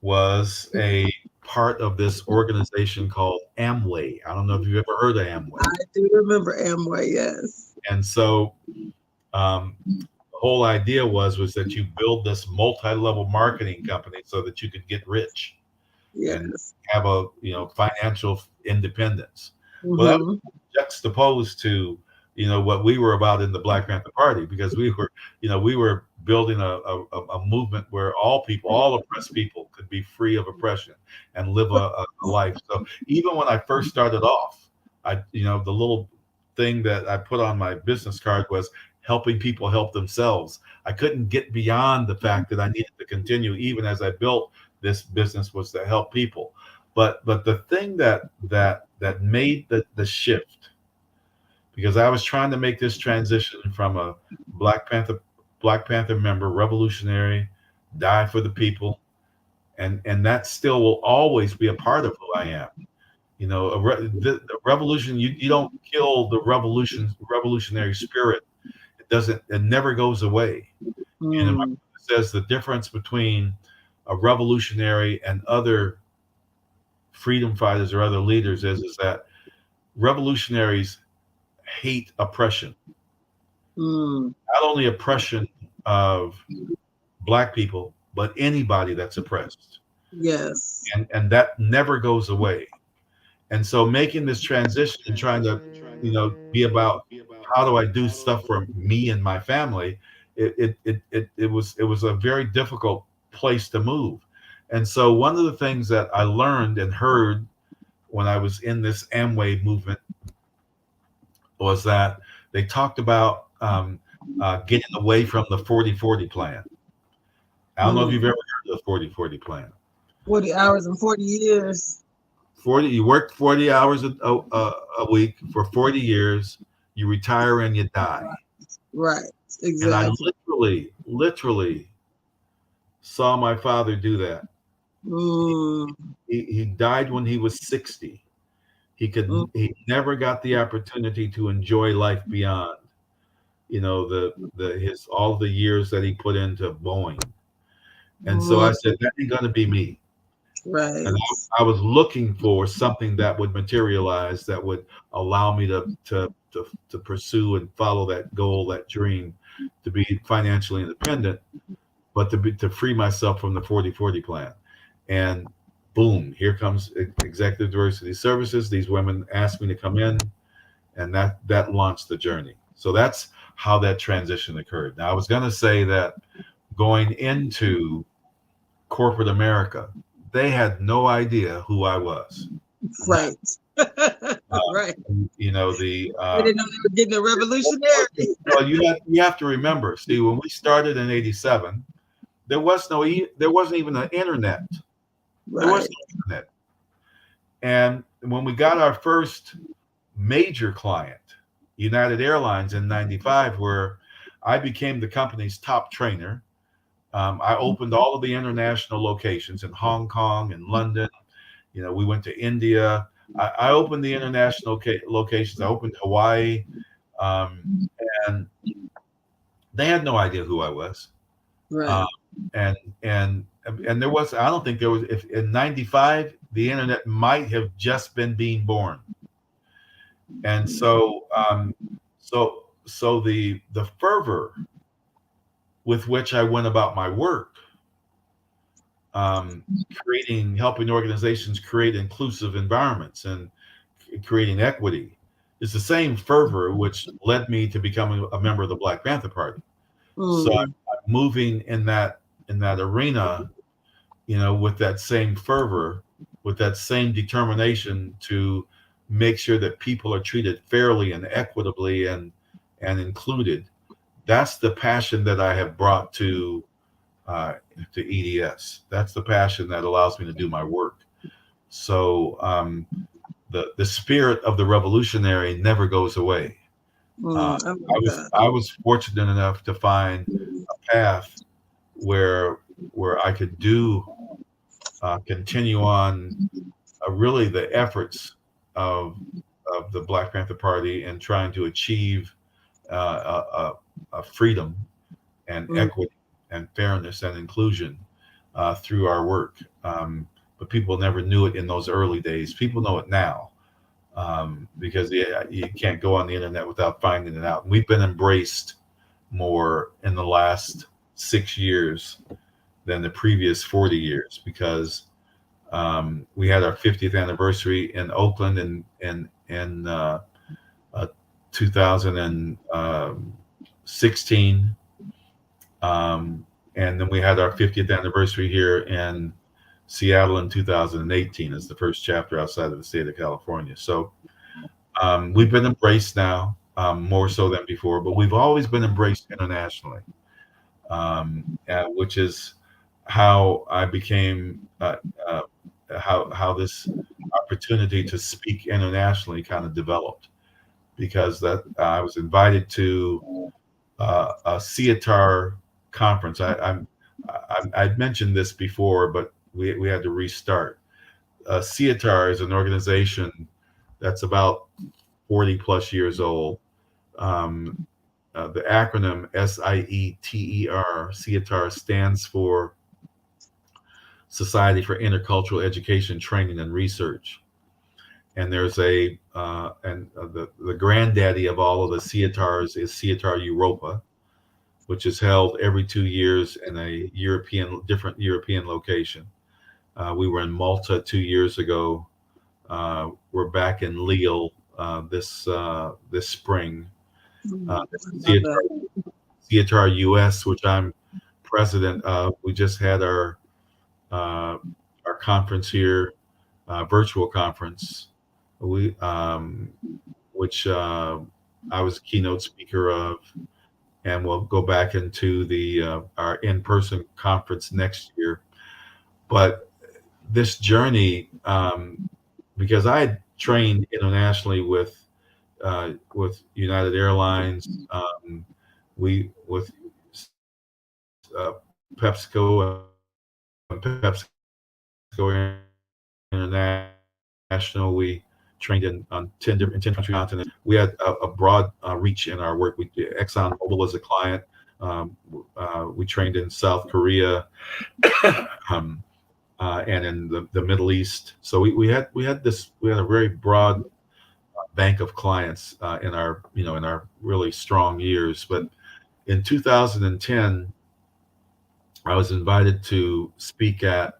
was a part of this organization called Amway. I don't know if you've ever heard of Amway. I do remember Amway, yes. And so the whole idea was that you build this multi-level marketing company so that you could get rich and Yes. have a financial independence. Well, that Mm-hmm. was juxtaposed to what we were about in the Black Panther Party because we were building a movement where all oppressed people could be free of oppression and live a life. So even when I first started off, the little thing that I put on my business card was helping people help themselves. I couldn't get beyond the fact that I needed to continue even as I built this business was to help people. But the thing that made the shift, because I was trying to make this transition from a Black Panther Black Panther member, revolutionary, die for the people, and that still will always be a part of who I am. The revolution, you don't kill the revolutionary spirit. It never goes away. And my Mm. brother says the difference between a revolutionary and other freedom fighters or other leaders is that revolutionaries hate oppression, Mm. not only oppression of Black people, but anybody that's oppressed. Yes. And that never goes away. And so making this transition and trying to, be about how do I do stuff for me and my family, it was a very difficult place to move. And so one of the things that I learned and heard when I was in this Amway movement was that they talked about getting away from the 40-40 plan. I don't know if Mm. you've ever heard of the 40-40 plan. 40 hours and 40 years. 40, you work 40 hours a week for 40 years, you retire and you die. Right. And I Exactly. literally saw my father do that. Mm. He died when he was 60. Mm. He never got the opportunity to enjoy life beyond, the his all the years that he put into Boeing. And so I Mm. said, that ain't gonna be me. And Right. I was looking for something that would materialize, that would allow me to pursue and follow that goal, that dream, to be financially independent, but to free myself from the 40-40 plan. And boom, here comes Executive Diversity Services. These women asked me to come in, and that launched the journey. So that's how that transition occurred. Now I was going to say that going into corporate America, they had no idea who I was. None. Right. Right. You know, the They didn't know they were getting a revolutionary. well, you have to remember. See, when we started in '87, there wasn't even an internet. There was Right. no internet. And when we got our first major client, United Airlines in '95, where I became the company's top trainer. I opened all of the international locations in Hong Kong and London. You know, we went to India. I opened the international locations. I opened Hawaii, um, and they had no idea who I was. Um, Right. and and there was, I don't think there was, if in '95 the internet might have just been being born. And so the fervor with which I went about my work, helping organizations create inclusive environments and creating equity, is the same fervor which led me to becoming a member of the Black Panther Party. So Mm. I'm moving in that arena, you know, with that same fervor, with that same determination to make sure that people are treated fairly and equitably and included. That's the passion that I have brought uh, to EDS. That's the passion that allows me to do my work. So the spirit of the revolutionary never goes away. Uh, I love that. I was fortunate enough to find a path where I could continue on really the efforts of the Black Panther Party and trying to achieve a freedom and Mm. equity and fairness and inclusion through our work. But people never knew it in those early days. People know it now because you can't go on the internet without finding it out. We've been embraced more in the last 6 years than the previous 40 years because we had our 50th anniversary in Oakland in 2016. And then we had our 50th anniversary here in Seattle in 2018 as the first chapter outside of the state of California. So we've been embraced now more so than before, but we've always been embraced internationally, which is how I became how this opportunity to speak internationally kind of developed because that I was invited to a SIETAR conference. I'd mentioned this before, but we had to restart. SIETAR is an organization that's about 40 plus years old. The acronym SIETAR stands for Society for Intercultural Education, Training, and Research. And there's the granddaddy of all of the SIETARs is SIETAR Europa, which is held every 2 years in a different European location. We were in Malta 2 years ago. We're back in Lille this spring. I love SIETAR, that. SIETAR US, which I'm president of. We just had uh, our conference here, virtual conference. We which I was a keynote speaker of, and we'll go back into the our in-person conference next year. But this journey, because I had trained internationally with United Airlines, we with PepsiCo and PepsiCo International, we trained on 10 country continents. We had a broad reach in our work. Exxon Mobil was a client. We trained in South Korea um, and in the Middle East. So we had a very broad bank of clients in our really strong years. But in 2010, I was invited to speak at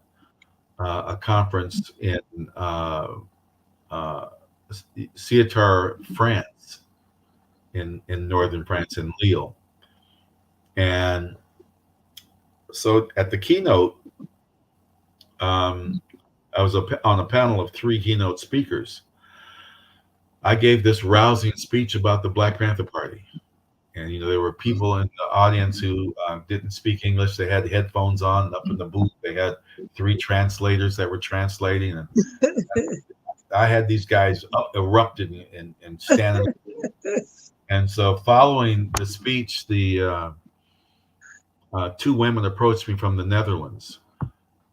a conference in uh, SIETAR, France, in northern France, in Lille. And so at the keynote, I was on a panel of three keynote speakers. I gave this rousing speech about the Black Panther Party. And, there were people in the audience who didn't speak English. They had headphones on up in the booth. They had three translators that were translating. And I had these guys erupted and standing. And so following the speech, the two women approached me from the Netherlands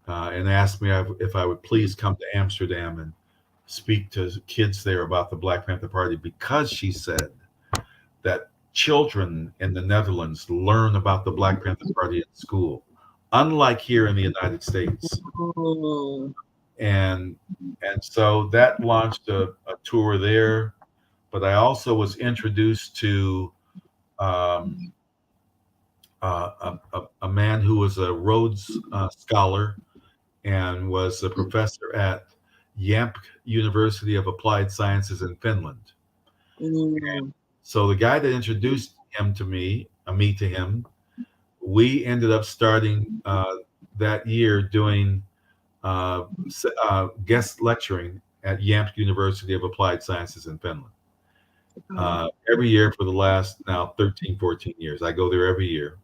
and asked me if I would please come to Amsterdam and speak to kids there about the Black Panther Party, because she said that children in the Netherlands learn about the Black Panther Party in school, unlike here in the United States. And so that launched a tour there. But I also was introduced to a man who was a Rhodes Scholar and was a professor at Jamk University of Applied Sciences in Finland. So the guy that introduced him to me to him, we ended up starting that year doing guest lecturing at Jamk University of Applied Sciences in Finland. Every year for the last now 13, 14 years. I go there every year.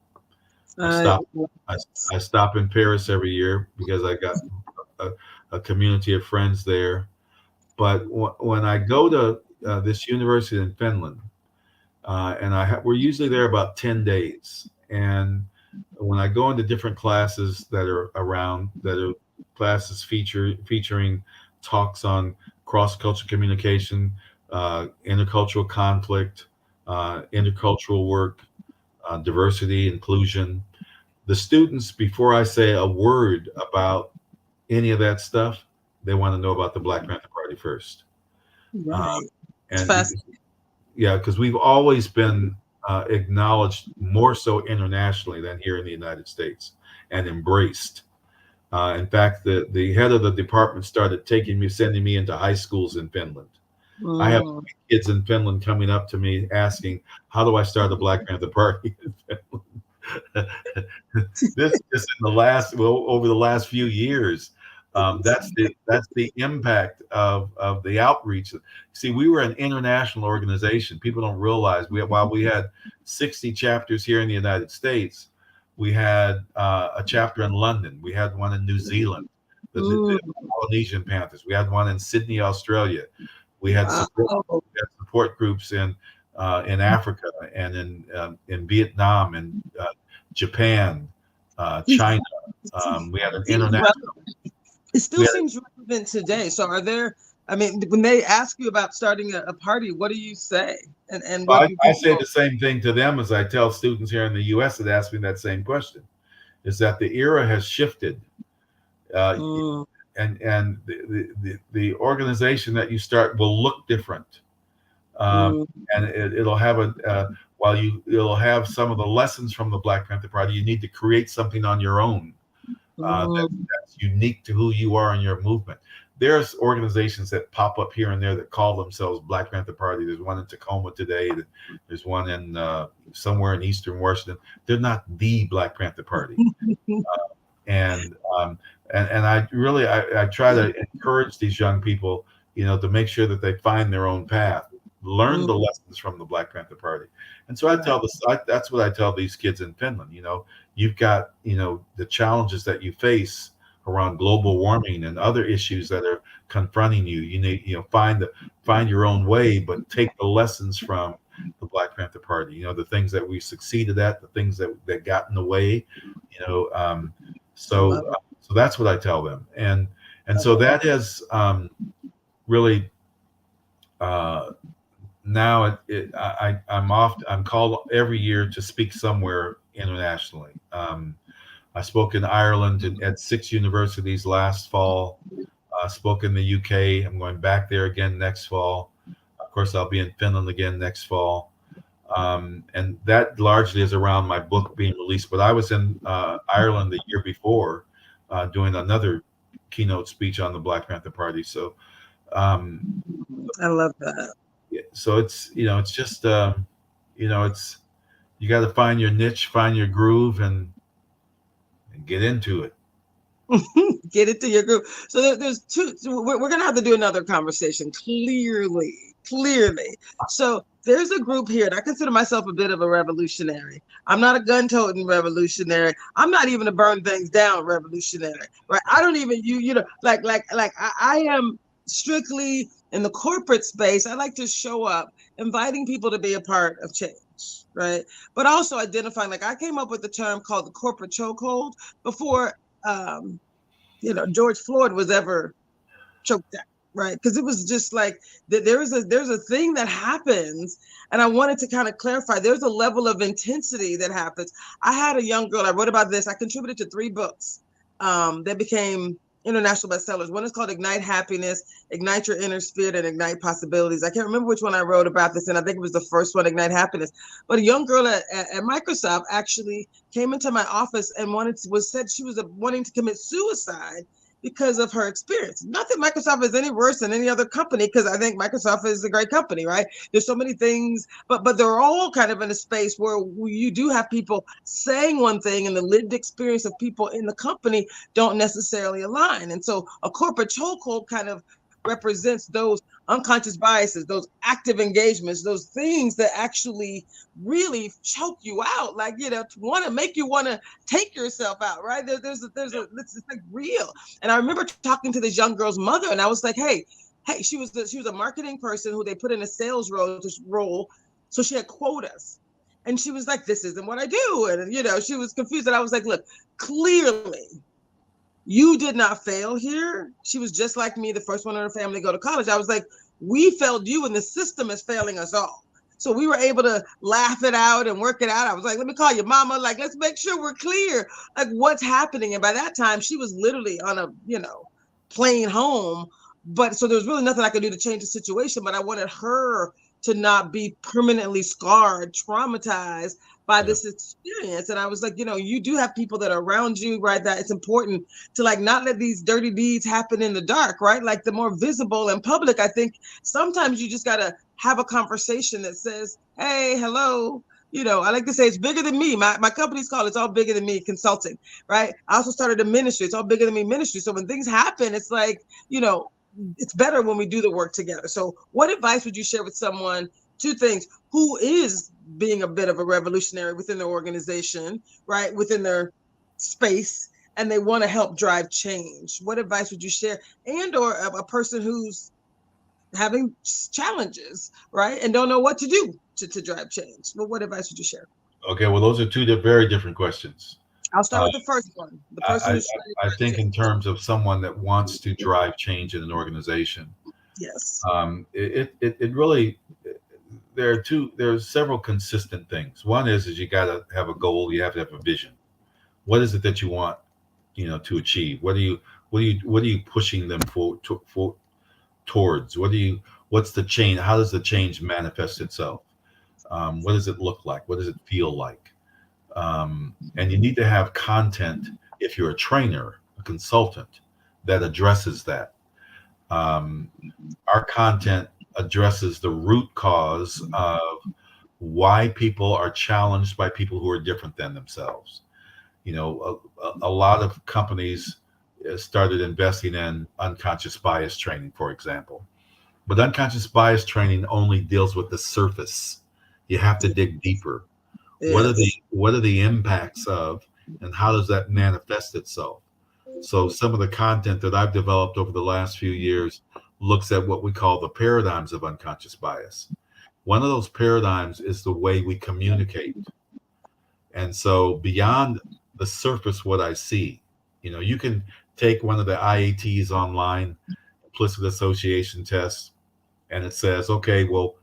I stop in Paris every year because I got a community of friends there. But when I go to this university in Finland, and we're usually there about 10 days. And when I go into different classes that are around, that are classes featuring talks on cross-cultural communication, intercultural conflict, intercultural work, diversity, inclusion. The students, before I say a word about any of that stuff, they want to know about the Black Panther Party first. Right. Because we've always been acknowledged more so internationally than here in the United States, and embraced. In fact, the head of the department started sending me into high schools in Finland. I have kids in Finland coming up to me asking, how do I start a Black Panther Party in Finland? This is over the last few years. That's the impact of the outreach. See, we were an international organization. People don't realize while we had 60 chapters here in the United States, we had a chapter in London. We had one in New Zealand, the Polynesian Panthers. We had one in Sydney, Australia. We had support groups in Africa and in Vietnam and Japan, China. We had an international. It still seems relevant today. So when they ask you about starting a party, what do you say? And what I say the same thing to them as I tell students here in the U.S. that ask me that same question, is that the era has shifted. And the organization that you start will look different, and it'll have it'll have some of the lessons from the Black Panther Party. You need to create something on your own that's unique to who you are in your movement. There's organizations that pop up here and there that call themselves Black Panther Party. There's one in Tacoma today. There's one in somewhere in Eastern Washington. They're not the Black Panther Party. And I try to encourage these young people, to make sure that they find their own path, learn the lessons from the Black Panther Party. And so that's what I tell these kids in Finland. You've got, the challenges that you face around global warming and other issues that are confronting you. You need, find your own way, but take the lessons from the Black Panther Party, the things that we succeeded at, the things that got in the way, so that's what I tell them. And so that has really now I'm called every year to speak somewhere internationally. I spoke in Ireland at 6 universities last fall. I spoke in the UK. I'm going back there again next fall. Of course, I'll be in Finland again next fall. And that largely is around my book being released. But I was in Ireland the year before doing another keynote speech on the Black Panther Party. So I love that. So it's, it's just, it's, you got to find your niche, find your groove, and get into it. Get into your groove. So there's two. So we're going to have to do another conversation. Clearly, clearly. So there's a group here, and I consider myself a bit of a revolutionary. I'm not a gun-toting revolutionary. I'm not even a burn things down revolutionary, right? I don't even I am strictly in the corporate space. I like to show up, inviting people to be a part of change, right? But also identifying, like I came up with the term called the corporate chokehold before, um, George Floyd was ever choked out, right? Because it was just like there's a thing that happens, and I wanted to kind of clarify. There's a level of intensity that happens. I had a young girl. I wrote about this. I contributed to 3 books that became international bestsellers. One is called Ignite Happiness, Ignite Your Inner Spirit, and Ignite Possibilities. I can't remember which one I wrote about this, and I think it was the first one, Ignite Happiness. But a young girl at Microsoft actually came into my office and said she was wanting to commit suicide because of her experience. Not that Microsoft is any worse than any other company, because I think Microsoft is a great company, right? There's so many things, but they're all kind of in a space where you do have people saying one thing and the lived experience of people in the company don't necessarily align. And so a corporate chokehold kind of represents those unconscious biases, those active engagements, those things that actually really choke you out, like, to want to make you want to take yourself out, right? It's like real. And I remember talking to this young girl's mother, and I was like, hey, she was a marketing person who they put in a sales role, so she had quotas. And she was like, this isn't what I do. And, she was confused. And I was like, look, clearly you did not fail here. She was just like me, the first one in her family to go to college. I was like, we failed you, and the system is failing us all. So we were able to laugh it out and work it out. I was like, let me call your mama. Like, let's make sure we're clear, like what's happening. And by that time, she was literally on a, plane home. But so there was really nothing I could do to change the situation. But I wanted her to not be permanently scarred, traumatized by this experience. And I was like, you do have people that are around you, right? That it's important to like not let these dirty deeds happen in the dark, right? Like the more visible and public, I think sometimes you just got to have a conversation that says, hey, hello. I like to say it's bigger than me. My company's called It's All Bigger Than Me Consulting, right? I also started a ministry. It's All Bigger Than Me Ministry. So when things happen, it's like, it's better when we do the work together. So what advice would you share with someone? 2 things: who is being a bit of a revolutionary within their organization, right? Within their space, and they want to help drive change. What advice would you share? And or a person who's having challenges, right? And don't know what to do to drive change. Well, what advice would you share? Okay, well, those are 2 very different questions. I'll start with the first one. The person I, who's trying I to drive think in change. terms of someone that wants to drive change in an organization, Yes. It really, there's several consistent things. One is you got to have a goal. You have to have a vision. What is it that you want, to achieve? What are you pushing them towards? What's the change? How does the change manifest itself? What does it look like? What does it feel like? And you need to have content, if you're a trainer, a consultant, that addresses that. Our content addresses the root cause of why people are challenged by people who are different than themselves. A lot of companies started investing in unconscious bias training, for example. But unconscious bias training only deals with the surface. You have to dig deeper. Yes. What are the impacts of, and how does that manifest itself? So some of the content that I've developed over the last few years looks at what we call the paradigms of unconscious bias. One of those paradigms is the way we communicate. And so beyond the surface, what I see, you can take one of the IATs online, implicit association tests, and it says, okay, well,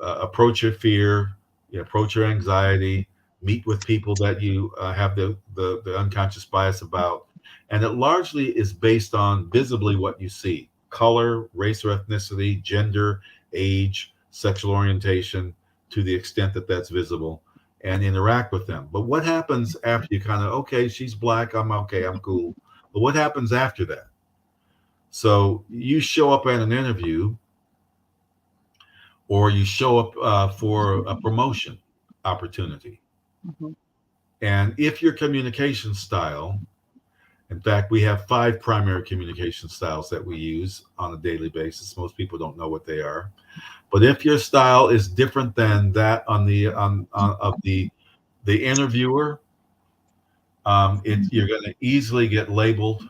approach your fear, approach your anxiety, meet with people that you have the unconscious bias about. And it largely is based on visibly what you see: color, race or ethnicity, gender, age, sexual orientation, to the extent that that's visible, and interact with them. But what happens after you kind of, okay, she's black, I'm okay, I'm cool. But what happens after that? So you show up at an interview, or you show up for a promotion opportunity. Mhm. And if your communication style In fact, we have 5 primary communication styles that we use on a daily basis. Most people don't know what they are. But if your style is different than that on of the interviewer, you're going to easily get labeled,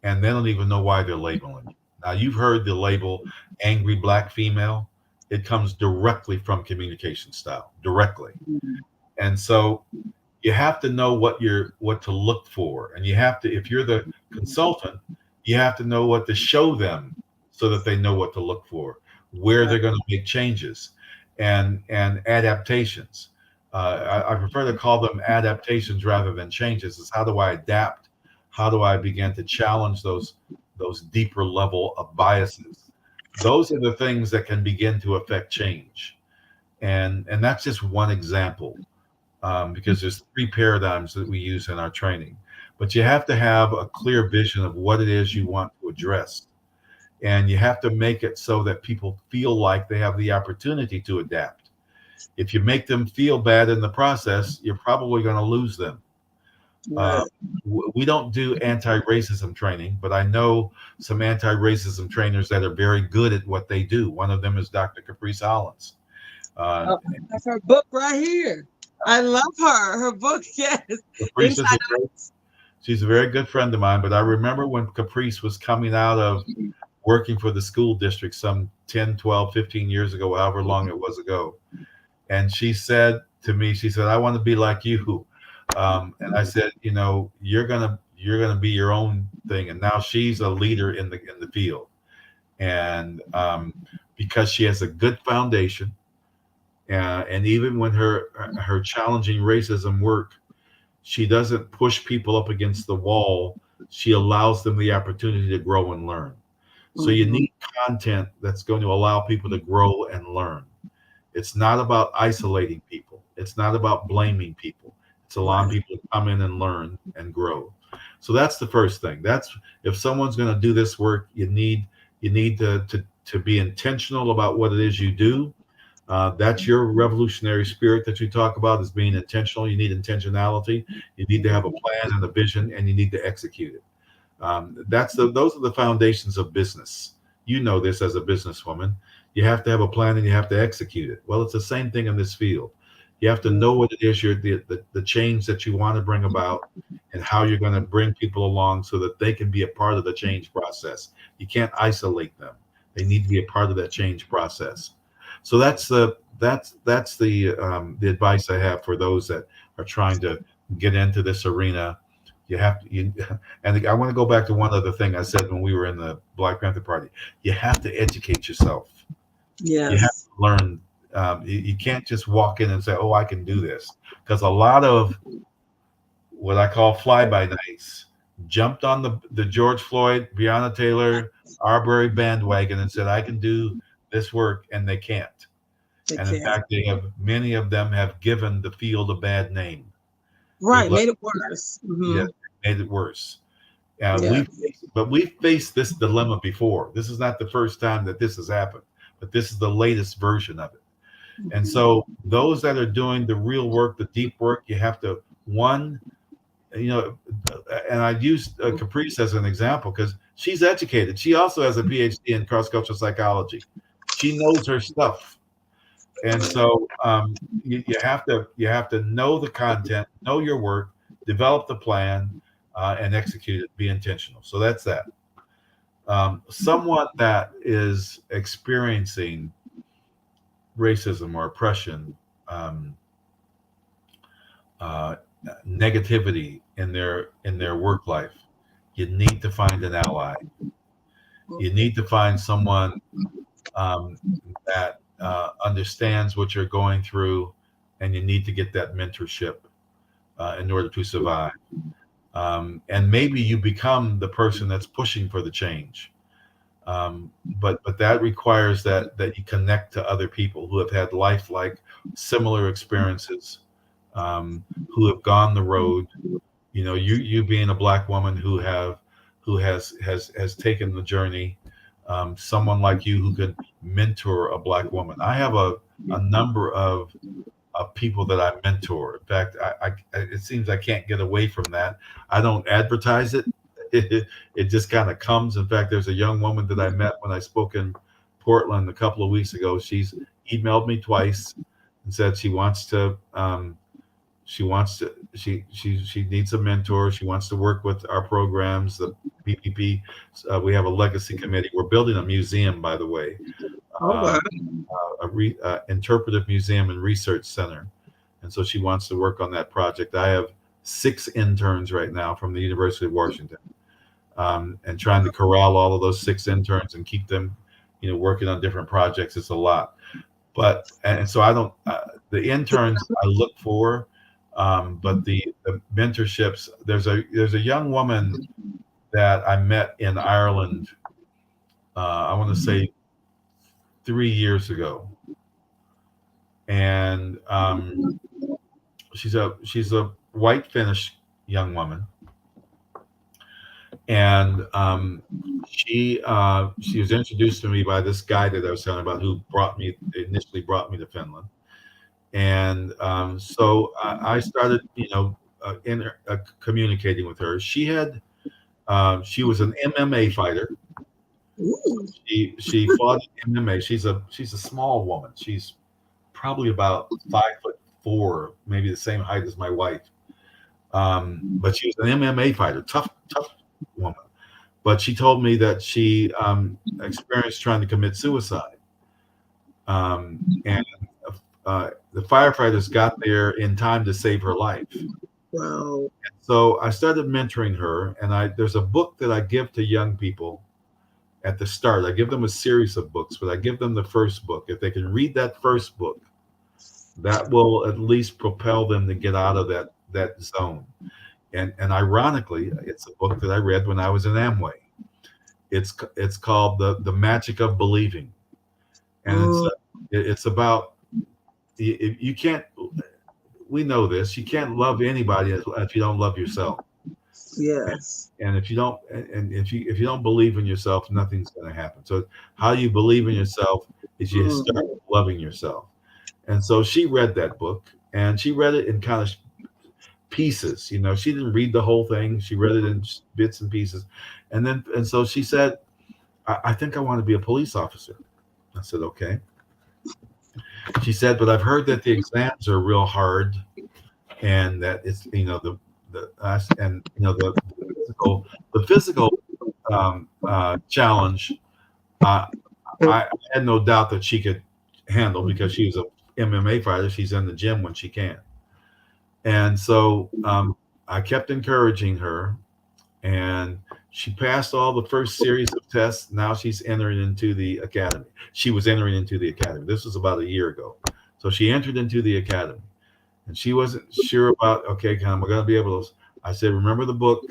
and they don't even know why they're labeling you. Now, you've heard the label angry black female. It comes directly from communication style, directly. And so you have to know what to look for, and you have to, if you're the consultant, you have to know what to show them so that they know what to look for, where they're going to make changes and adaptations. I prefer to call them adaptations rather than changes. Is how do I adapt? How do I begin to challenge those deeper level of biases? Those are the things that can begin to affect change, and that's just one example, because there's 3 paradigms that we use in our training. But you have to have a clear vision of what it is you want to address, and you have to make it so that people feel like they have the opportunity to adapt. If you make them feel bad in the process, you're probably going to lose them. Uh, Right. we don't do anti-racism training, but I know some anti-racism trainers that are very good at what they do. One of them is Dr. Caprice Hollins. Uh, Oh, I have her book right here. I love her. Her book, yes. Caprice is Inside she's a very good friend of mine, but I remember when Caprice was coming out of working for the school district some 10, 12, 15 years ago, however long it was ago. And she said to me, she said, I want to be like you. And I said, you're gonna be your own thing. And now she's a leader in the field. And because she has a good foundation, and even when her challenging racism work, she doesn't push people up against the wall. She allows them the opportunity to grow and learn. So you Mhm. need content that's going to allow people to grow and learn. It's not about isolating people. It's not about blaming people. It's allowing Right. people to come in and learn and grow. So that's the first thing. That's if someone's going to do this work, you need to be intentional about what it is you do. That's your revolutionary spirit that you talk about, is being intentional. You need intentionality. You need to have a plan and a vision, and you need to execute it. Those are the foundations of business. You know this as a businesswoman. You have to have a plan and you have to execute it. Well, it's the same thing in this field. You have to know what it is the change that you want to bring about, and how you're going to bring people along so that they can be a part of the change process. You can't isolate them. They need to be a part of that change process. So that's the advice I have for those that are trying to get into this arena. You have to, and I want to go back to one other thing I said when we were in the Black Panther Party. You have to educate yourself. You have Yes. to learn. You can't just walk in and say, "Oh, I can do this," because a lot of what I call fly-by-nights jumped on the George Floyd, Breonna Taylor, Arbery bandwagon and said, "I can do this work," and they can't. They And in can. fact, many of them have given the field a bad name. They've Right. let Made it worse. Yeah, Hmm. made it worse. Yeah. We faced this dilemma before. This is not the first time that this has happened, but this is the latest version of it. And Mhm. so those that are doing the real work, the deep work, you have to one, you know, and I used Caprice as an example because she's educated. She also has a PhD in cross-cultural psychology. She knows her stuff. And so you have to know the content, know your work, develop the plan, and execute it. Be intentional. So that's that. Someone that is experiencing racism or oppression, um, uh, negativity in their work life, you need to find an ally. You need to find someone um, that understands what you're going through, and you need to get that mentorship in order to survive. And maybe you become the person that's pushing for the change. But that requires that you connect to other people who have had life like similar experiences, who have gone the road. You being a black woman who has taken the journey. Someone like you who could mentor a black woman. I have a number of people that I mentor. In fact, it seems I can't get away from that. I don't advertise it, it just kind of comes. In fact, there's a young woman that I met when I spoke in Portland a couple of weeks ago. She's emailed me twice and said she needs a mentor. She wants to work with our programs, the PPP. We have a legacy committee. We're building a museum, by the way, Oh, wow. interpretive museum and research center. And so she wants to work on that project. I have 6 interns right now from the University of Washington, and trying to corral all of those 6 interns and keep them, working on different projects. It's a lot, and so I don't. The interns I look for, but the mentorships. There's a young woman that I met in Ireland. I want to say 3 years ago, and she's a white Finnish young woman, and she was introduced to me by this guy that I was telling about, who initially brought me to Finland, and so I started communicating with her. She was an MMA fighter. She fought in MMA. She's a small woman. She's probably about 5'4", maybe the same height as my wife. But she was an MMA fighter, tough woman. But she told me that she experienced trying to commit suicide, and the firefighters got there in time to save her life. Wow. So I started mentoring her, and there's a book that I give to young people at the start. I give them a series of books, but I give them the first book. If they can read that first book, that will at least propel them to get out of that zone. And ironically, it's a book that I read when I was in Amway. It's called The Magic of Believing, and it's about, you can't. We know this. You can't love anybody if you don't love yourself. Yes. And if you don't believe in yourself, nothing's going to happen. So how you believe in yourself is you start loving yourself. And so she read that book, and she read it in kind of pieces. She didn't read the whole thing. She read it in bits and pieces. And so she said, I think I want to be a police officer. I said, okay. She said, but I've heard that the exams are real hard, and that it's, the physical challenge, I had no doubt that she could handle, because she was a MMA fighter. She's in the gym when she can. And so I kept encouraging her, and she passed all the first series of tests. Now she's entering into the academy. She was entering into the academy. This was about a year ago. So she entered into the academy, and she wasn't sure about, okay, am I going to be able to? I said, remember the book,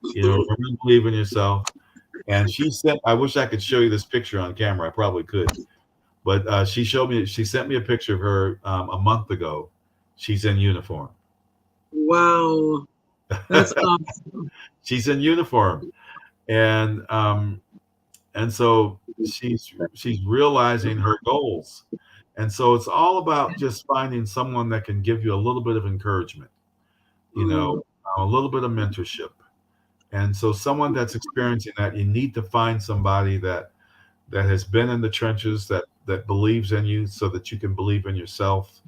remember to believe in yourself. And she sent, I wish I could show you this picture on camera. I probably could. But she sent me a picture of her a month ago. She's in uniform. Wow. That's awesome. She's in uniform. And so she's realizing her goals. And so it's all about just finding someone that can give you a little bit of encouragement, a little bit of mentorship. And so someone that's experiencing that, you need to find somebody that has been in the trenches, that believes in you, so that you can believe in yourself.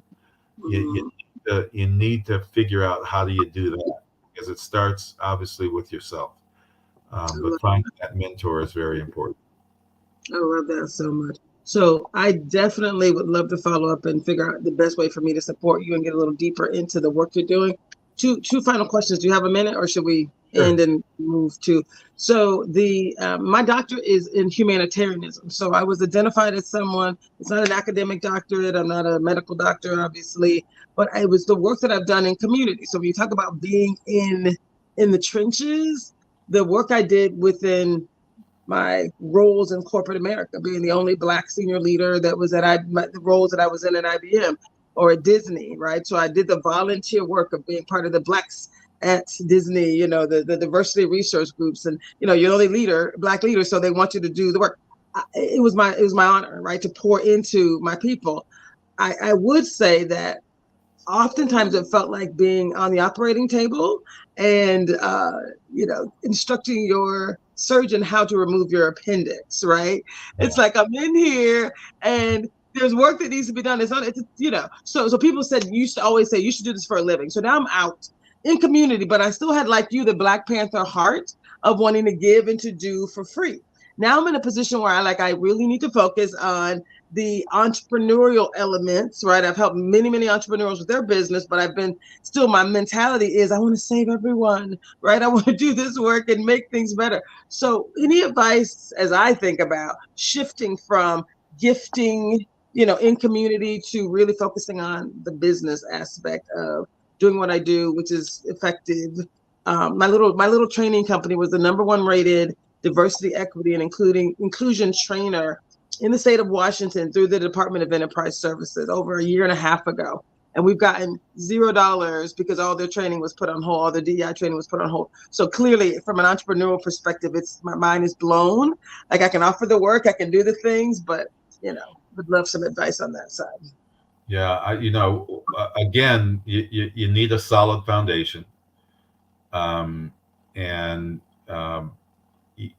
You need to figure out, how do you do that? Because it starts obviously with yourself. But finding that mentor is very important. I love that so much. So I definitely would love to follow up and figure out the best way for me to support you and get a little deeper into the work you're doing. Two final questions. Do you have a minute, or should we end and move to? So my doctorate is in humanitarianism. So I was identified as someone, it's not an academic doctorate. I'm not a medical doctor, obviously, but it was the work that I've done in community. So when you talk about being in the trenches, the work I did within my roles in corporate America, being the only Black senior leader that was the roles that I was in at IBM or at Disney, right? So I did the volunteer work of being part of the Blacks at Disney, the diversity research groups, and you're the only Black leader, so they want you to do the work. It was my honor, right, to pour into my people. I would say that oftentimes it felt like being on the operating table and instructing your surgeon how to remove your appendix, right? It's like I'm in here and there's work that needs to be done. So people said, you used to always say you should do this for a living. So now I'm out in community, but I still had, like you, the Black Panther heart of wanting to give and to do for free. Now I'm in a position where I really need to focus on the entrepreneurial elements, right? I've helped many, many entrepreneurs with their business, but my mentality is I want to save everyone, right? I want to do this work and make things better. So any advice as I think about shifting from gifting, in community to really focusing on the business aspect of doing what I do, which is effective. My little training company was the #1 rated diversity, equity, and inclusion trainer in the state of Washington through the Department of Enterprise Services over a year and a half ago. And we've gotten $0 because all their training was put on hold, all their DEI training was put on hold. So clearly, from an entrepreneurial perspective, my mind is blown. Like I can offer the work, I can do the things, but would love some advice on that side. Yeah, again, you need a solid foundation, and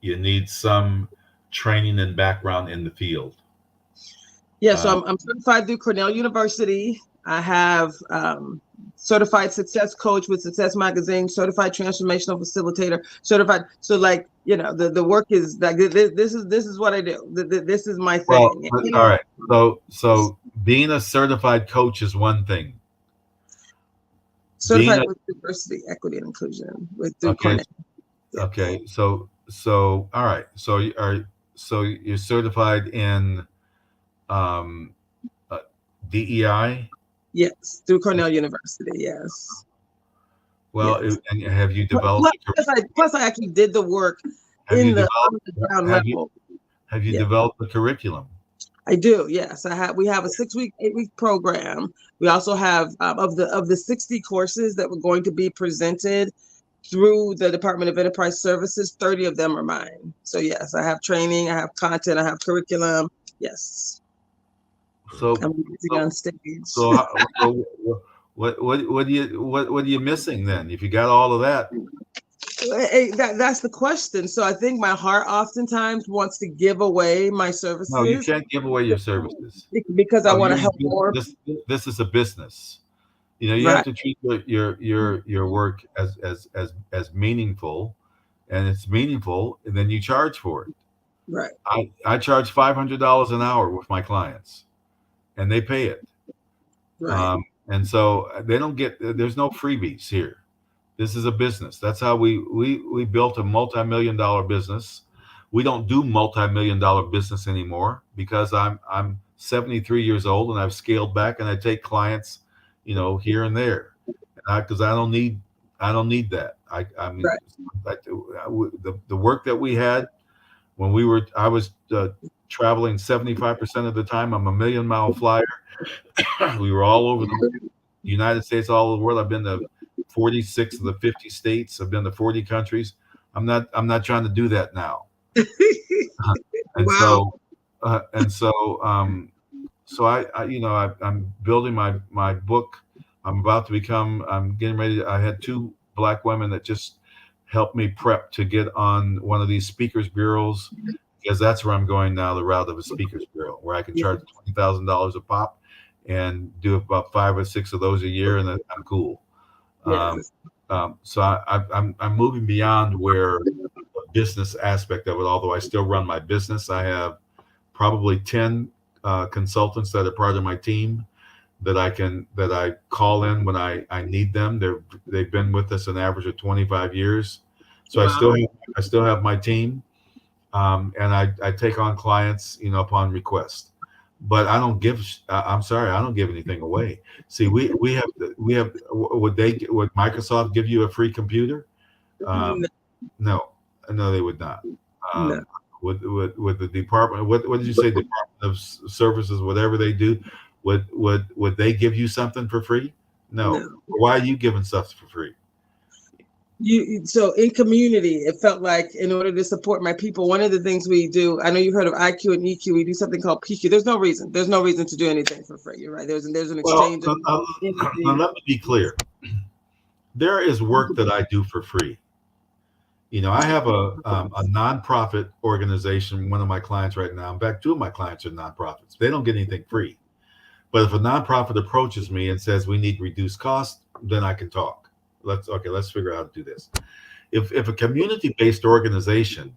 you need some training and background in the field. Yeah, so I'm certified through Cornell University. I have certified success coach with Success Magazine, certified transformational facilitator, certified. So the work is like this is what I do. This is my thing. Well, all right. So being a certified coach is one thing. Certified with diversity, equity, and inclusion through Cornell. Okay. So all right. So you're certified in DEI? Yes, through Cornell University. Yes. Well, yes. And have you developed? Plus, I actually did the work in the ground level. Have you developed the curriculum? I do. Yes, we have a 6-week, 8-week program. We also have of the 60 courses that were going to be presented through the Department of Enterprise Services. 30 of them are mine. So yes, I have training, I have content, I have curriculum. Yes. So I'm on stage. So what are you missing then? If you got all of that. That's the question. So I think my heart oftentimes wants to give away my services. No, you can't give away your services because I want to help more. This is a business. You have to treat your work as meaningful, and it's meaningful, and then you charge for it. Right. I charge $500 an hour with my clients, and they pay it. Right. And so they don't get. There's no freebies here. This is a business. That's how we built a multi-million-dollar business. We don't do multi-million-dollar business anymore because I'm 73 years old and I've scaled back, and I take clients, here and there, because I don't need that. I mean, the work that we had when I was traveling 75% of the time. I'm a million-mile flyer. We were all over the United States, all over the world. I've been to 46 of the 50 states. I've been to 40 countries. I'm not trying to do that now. And wow. So I'm building my book. I'm getting ready. I had 2 Black women that just helped me prep to get on one of these speakers bureaus, because that's where I'm going now, the route of a speakers bureau, where I can charge $20,000 a pop and do about 5 or 6 of those a year, and then I'm cool. Yes. So I'm moving beyond where the business aspect of it, although I still run my business. I have probably 10 consultants that are part of my team that I call in when I need them. They've been with us an average of 25 years. So wow. I still have my team, and I take on clients, upon request. But I don't give. I'm sorry, I don't give anything away. See, we have. Would Microsoft give you a free computer? No, they would not. No. With the department, what did you say? Department of Services, whatever they do, would they give you something for free? No. Why are you giving stuff for free? So in community, it felt like in order to support my people, one of the things we do, I know you've heard of IQ and EQ, we do something called PQ. There's no reason to do anything for free. You're right. There's an exchange. Let me be clear. there is work that I do for free. I have a nonprofit organization. One of my clients right now, in fact, two of my clients are nonprofits. They don't get anything free. But if a nonprofit approaches me and says we need reduced costs, then I can talk. Let's figure out how to do this. If a community-based organization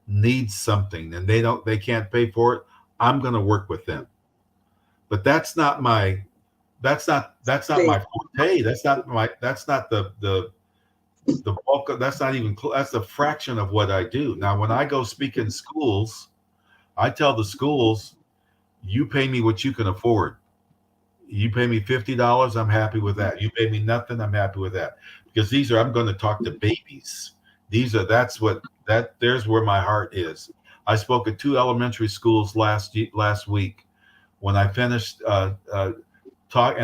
needs something and they can't pay for it, I'm going to work with them. But that's not my forte. That's not the bulk of, that's not even that's a fraction of what I do. Now when I go speak in schools, I tell the schools, you pay me what you can afford. You pay me $50, I'm happy with that. You pay me nothing, I'm happy with that. Because I'm going to talk to babies. There's where my heart is. I spoke at 2 elementary schools last week. When I finished and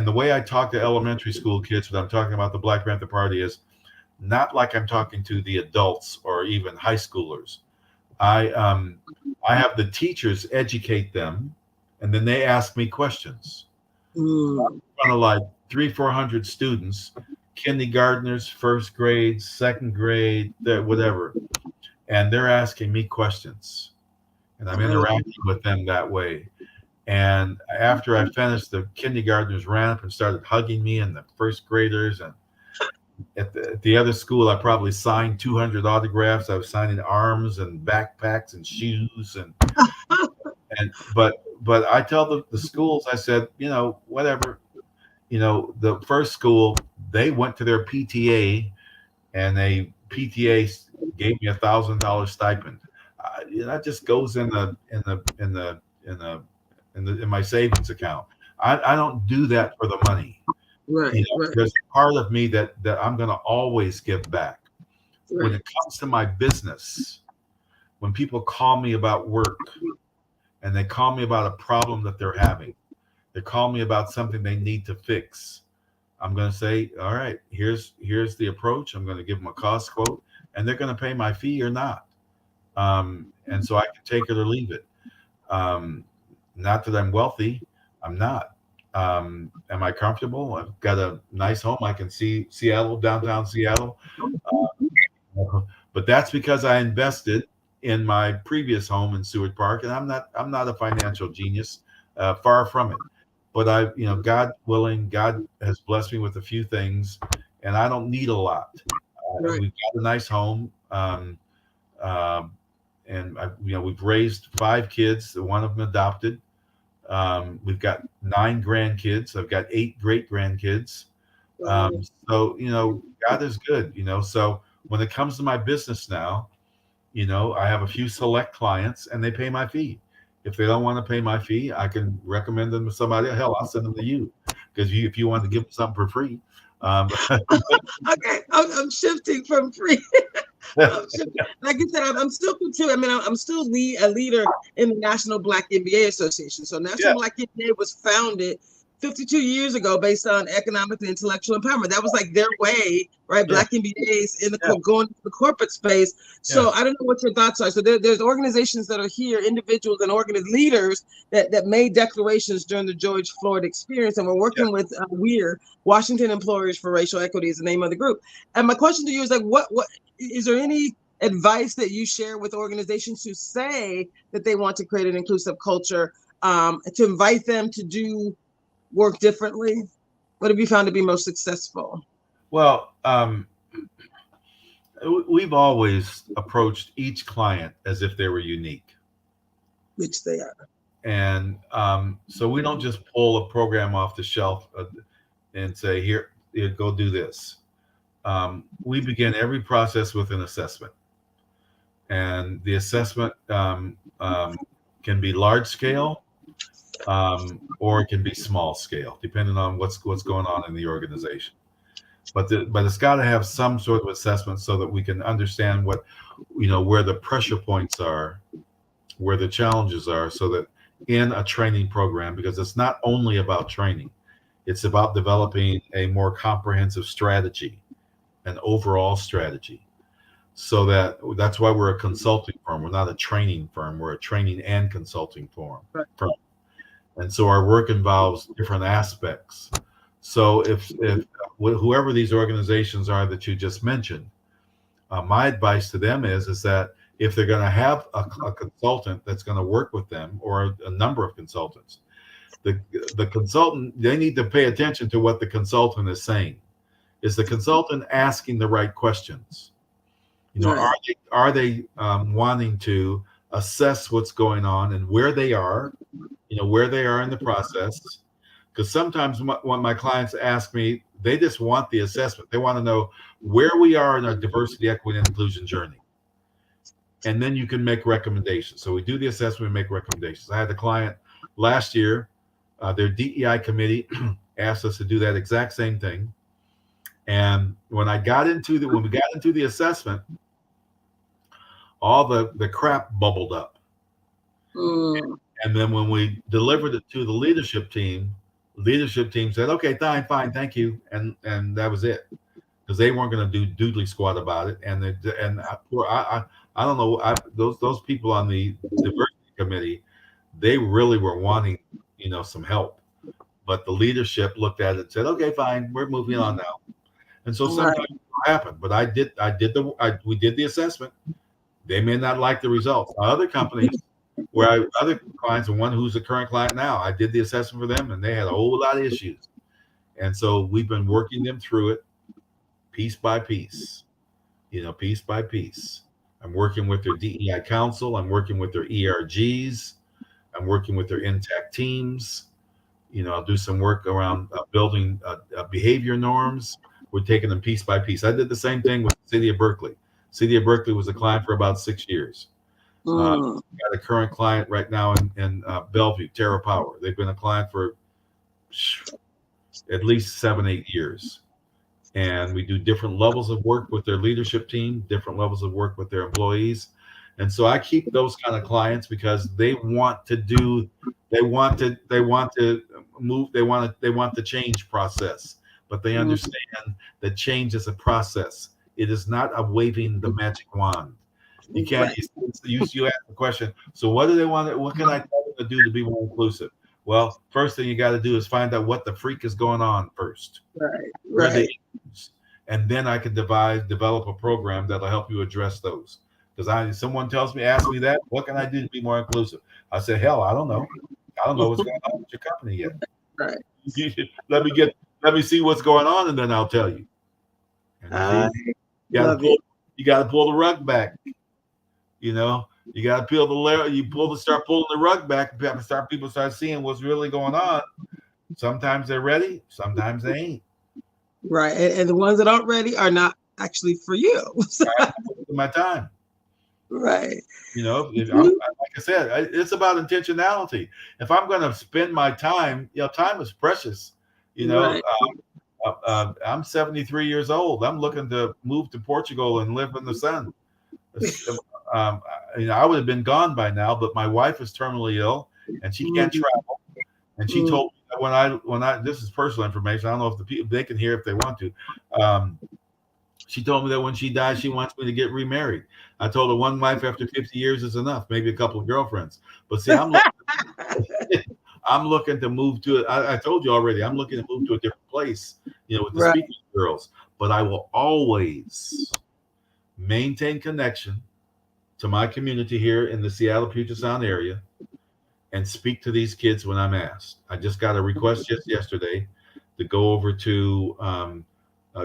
the way I talk to elementary school kids when I'm talking about the Black Panther Party is not like I'm talking to the adults or even high schoolers. I have the teachers educate them, and then they ask me questions. In front of like 300-400 students, kindergartners, first grade, second grade, whatever, and they're asking me questions, and I'm interacting with them that way. And after I finished, the kindergartners ran up and started hugging me, and the first graders. And at the other school, I probably signed 200 autographs. I was signing arms and backpacks and shoes but I tell the schools, I said, whatever, the first school, they went to their PTA and PTA gave me $1,000 stipend. That just goes in my savings account. I don't do that for the money. Right. There's a part of me that I'm going to always give back. Right. When it comes to my business, when people call me about work and they call me about a problem that they're having, they call me about something they need to fix, I'm going to say, all right, here's the approach. I'm going to give them a cost quote, and they're going to pay my fee or not. And so I can take it or leave it. Not that I'm wealthy. I'm not. Am I comfortable? I've got a nice home. I can see Seattle, downtown Seattle. But that's because I invested in my previous home in Seward Park, and I'm not a financial genius, far from it. But God willing, God has blessed me with a few things, and I don't need a lot. Right. We've got a nice home, and we've raised 5 kids. One of them adopted. We've got 9 grandkids. I've got 8 great grandkids. So God is good. So when it comes to my business now, I have a few select clients, and they pay my fee. If they don't want to pay my fee, I can recommend them to somebody. Hell, I'll send them to you, because if you want to give them something for free. Okay, I'm shifting from free. Like you said, I'm still continuing. I mean, I'm still a leader in the National Black MBA Association. So National Black MBA was founded 52 years ago based on economic and intellectual empowerment. That was like their way, right? Black MBAs going into the corporate space. So I don't know what your thoughts are. So there's organizations that are here, individuals and leaders that made declarations during the George Floyd experience. And we're working with WEIR, Washington Employers for Racial Equity is the name of the group. And my question to you is like, what is there any advice that you share with organizations who say that they want to create an inclusive culture, to invite them to do work differently? What have you found to be most successful? Well, we've always approached each client as if they were unique, which they are. And so we don't just pull a program off the shelf and say, here, go do this. We begin every process with an assessment, and the assessment can be large scale, or it can be small scale, depending on what's going on in the organization. But it's got to have some sort of assessment so that we can understand where the pressure points are, where the challenges are, so that in a training program, because it's not only about training, it's about developing a more comprehensive strategy, an overall strategy. So that's why we're a consulting firm. We're not a training firm. We're a training and consulting firm. And so our work involves different aspects. So if whoever these organizations are that you just mentioned, my advice to them is that if they're going to have a consultant that's going to work with them, or a number of consultants, the the consultant, they need to pay attention to what the consultant is saying. Is the consultant asking the right questions? Right. Are they wanting to assess what's going on and where they are, where they are in the process? Because sometimes when my clients ask me, they just want the assessment. They want to know where we are in our diversity, equity, and inclusion journey. And then you can make recommendations. So we do the assessment and make recommendations. I had a client last year, their DEI committee asked us to do that exact same thing. And when we got into the assessment, all the crap bubbled up. Mm. And then when we delivered it to the leadership team said, "Okay, fine, thank you," and that was it, because they weren't going to do doodly squat about it. And I don't know, those people on the diversity committee, they really were wanting some help, but the leadership looked at it and said, "Okay, fine, we're moving on now." And so Right. sometimes it happen, but we did the assessment. They may not like the results. Other companies, other clients, and one who's a current client now, I did the assessment for them, and they had a whole lot of issues. And so we've been working them through it piece by piece, piece by piece. I'm working with their DEI council. I'm working with their ERGs. I'm working with their intact teams. I'll do some work around building behavior norms. We're taking them piece by piece. I did the same thing with the city of Berkeley. City of Berkeley was a client for about 6 years. Mm. Got a current client right now in Bellevue, Terra Power. They've been a client for at least 7-8 years. And we do different levels of work with their leadership team, different levels of work with their employees. And so I keep those kind of clients because they want to move, they want the change process, but they understand that change is a process. It is not a waving the magic wand. You can't. Right. You ask the question. So what do they want? What can I tell them to do to be more inclusive? Well, first thing you got to do is find out what the freak is going on first. Right. Where are Right. the issues? And then I can develop a program that'll help you address those. Because someone asks me that, what can I do to be more inclusive? I said, hell, I don't know. I don't know what's going on with your company yet. Right. Let me see what's going on, and then I'll tell you. And you got to pull the rug back. You got to start pulling the rug back. People start seeing what's really going on. Sometimes they're ready, sometimes they ain't. Right. And the ones that aren't ready are not actually for you. My time. Right. Like I said, it's about intentionality. If I'm going to spend my time, time is precious. Right. I'm 73 years old. I'm looking to move to Portugal and live in the sun. I would have been gone by now, but my wife is terminally ill and she can't travel. And she told me that when I this is personal information. I don't know if the people, they can hear if they want to. She told me that when she dies, she wants me to get remarried. I told her one wife after 50 years is enough, maybe a couple of girlfriends. But see, I'm looking to move to. I told you already. I'm looking to move to a different place, with the speaking girls. But I will always maintain connection to my community here in the Seattle Puget Sound area, and speak to these kids when I'm asked. I just got a request just yesterday to go over to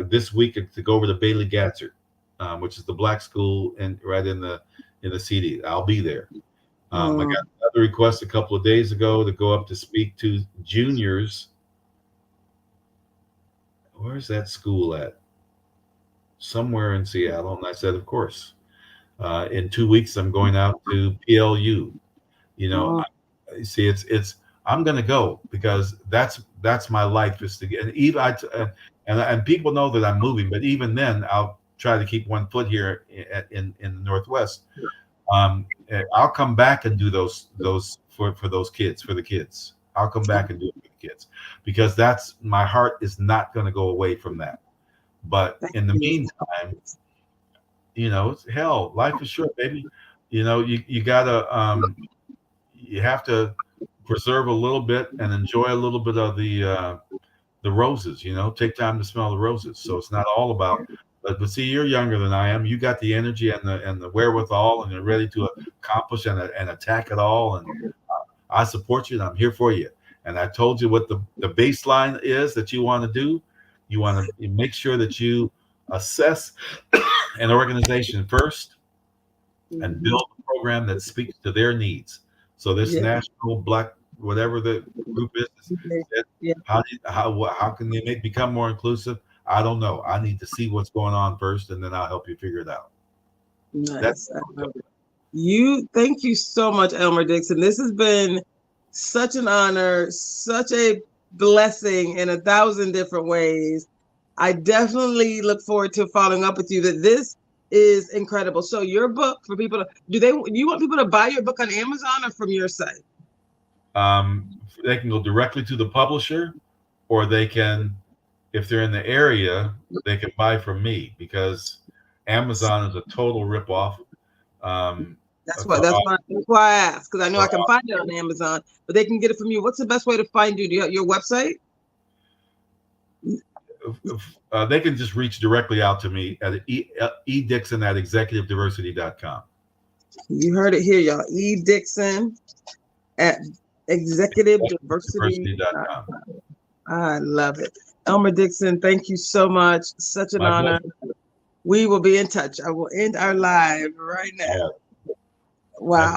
this week to go over to Bailey Gatzert, which is the black school right in the CD. I'll be there. I got another request a couple of days ago to go up to speak to juniors. Where's that school at? Somewhere in Seattle. And I said, of course. In 2 weeks, I'm going out to PLU. See, it's I'm going to go because that's my life is to get. And even and people know that I'm moving, but even then, I'll try to keep one foot here in the Northwest. I'll come back and do those for those kids, for the kids. I'll come back and do it for the kids because that's my heart is not going to go away from that. But in the meantime, hell, life is short, baby. You gotta you have to preserve a little bit and enjoy a little bit of the the roses. Take time to smell the roses. So it's not all about. But see, you're younger than I am. You got the energy and the wherewithal, and you're ready to accomplish and attack it all. And I support you, and I'm here for you. And I told you what the baseline is that you want to do. You want to make sure that you assess an organization first and build a program that speaks to their needs. So this national black, whatever the group is, how can they become more inclusive? I don't know. I need to see what's going on first, and then I'll help you figure it out. Nice. Thank you so much, Elmer Dixon. This has been such an honor, such a blessing in 1,000 different ways. I definitely look forward to following up with you. That this is incredible. So your book, for people do you want people to buy your book on Amazon or from your site? They can go directly to the publisher, or they can, if they're in the area, they can buy from me, because Amazon is a total ripoff. That's why I asked, because I know I can find it on Amazon, but they can get it from you. What's the best way to find you? Do you have your website? They can just reach directly out to me at edixon@executivediversity.com. You heard it here, y'all. edixon@executivediversity.com. I love it. Elmer Dixon, thank you so much. Such an honor. We will be in touch. I will end our live right now. Wow.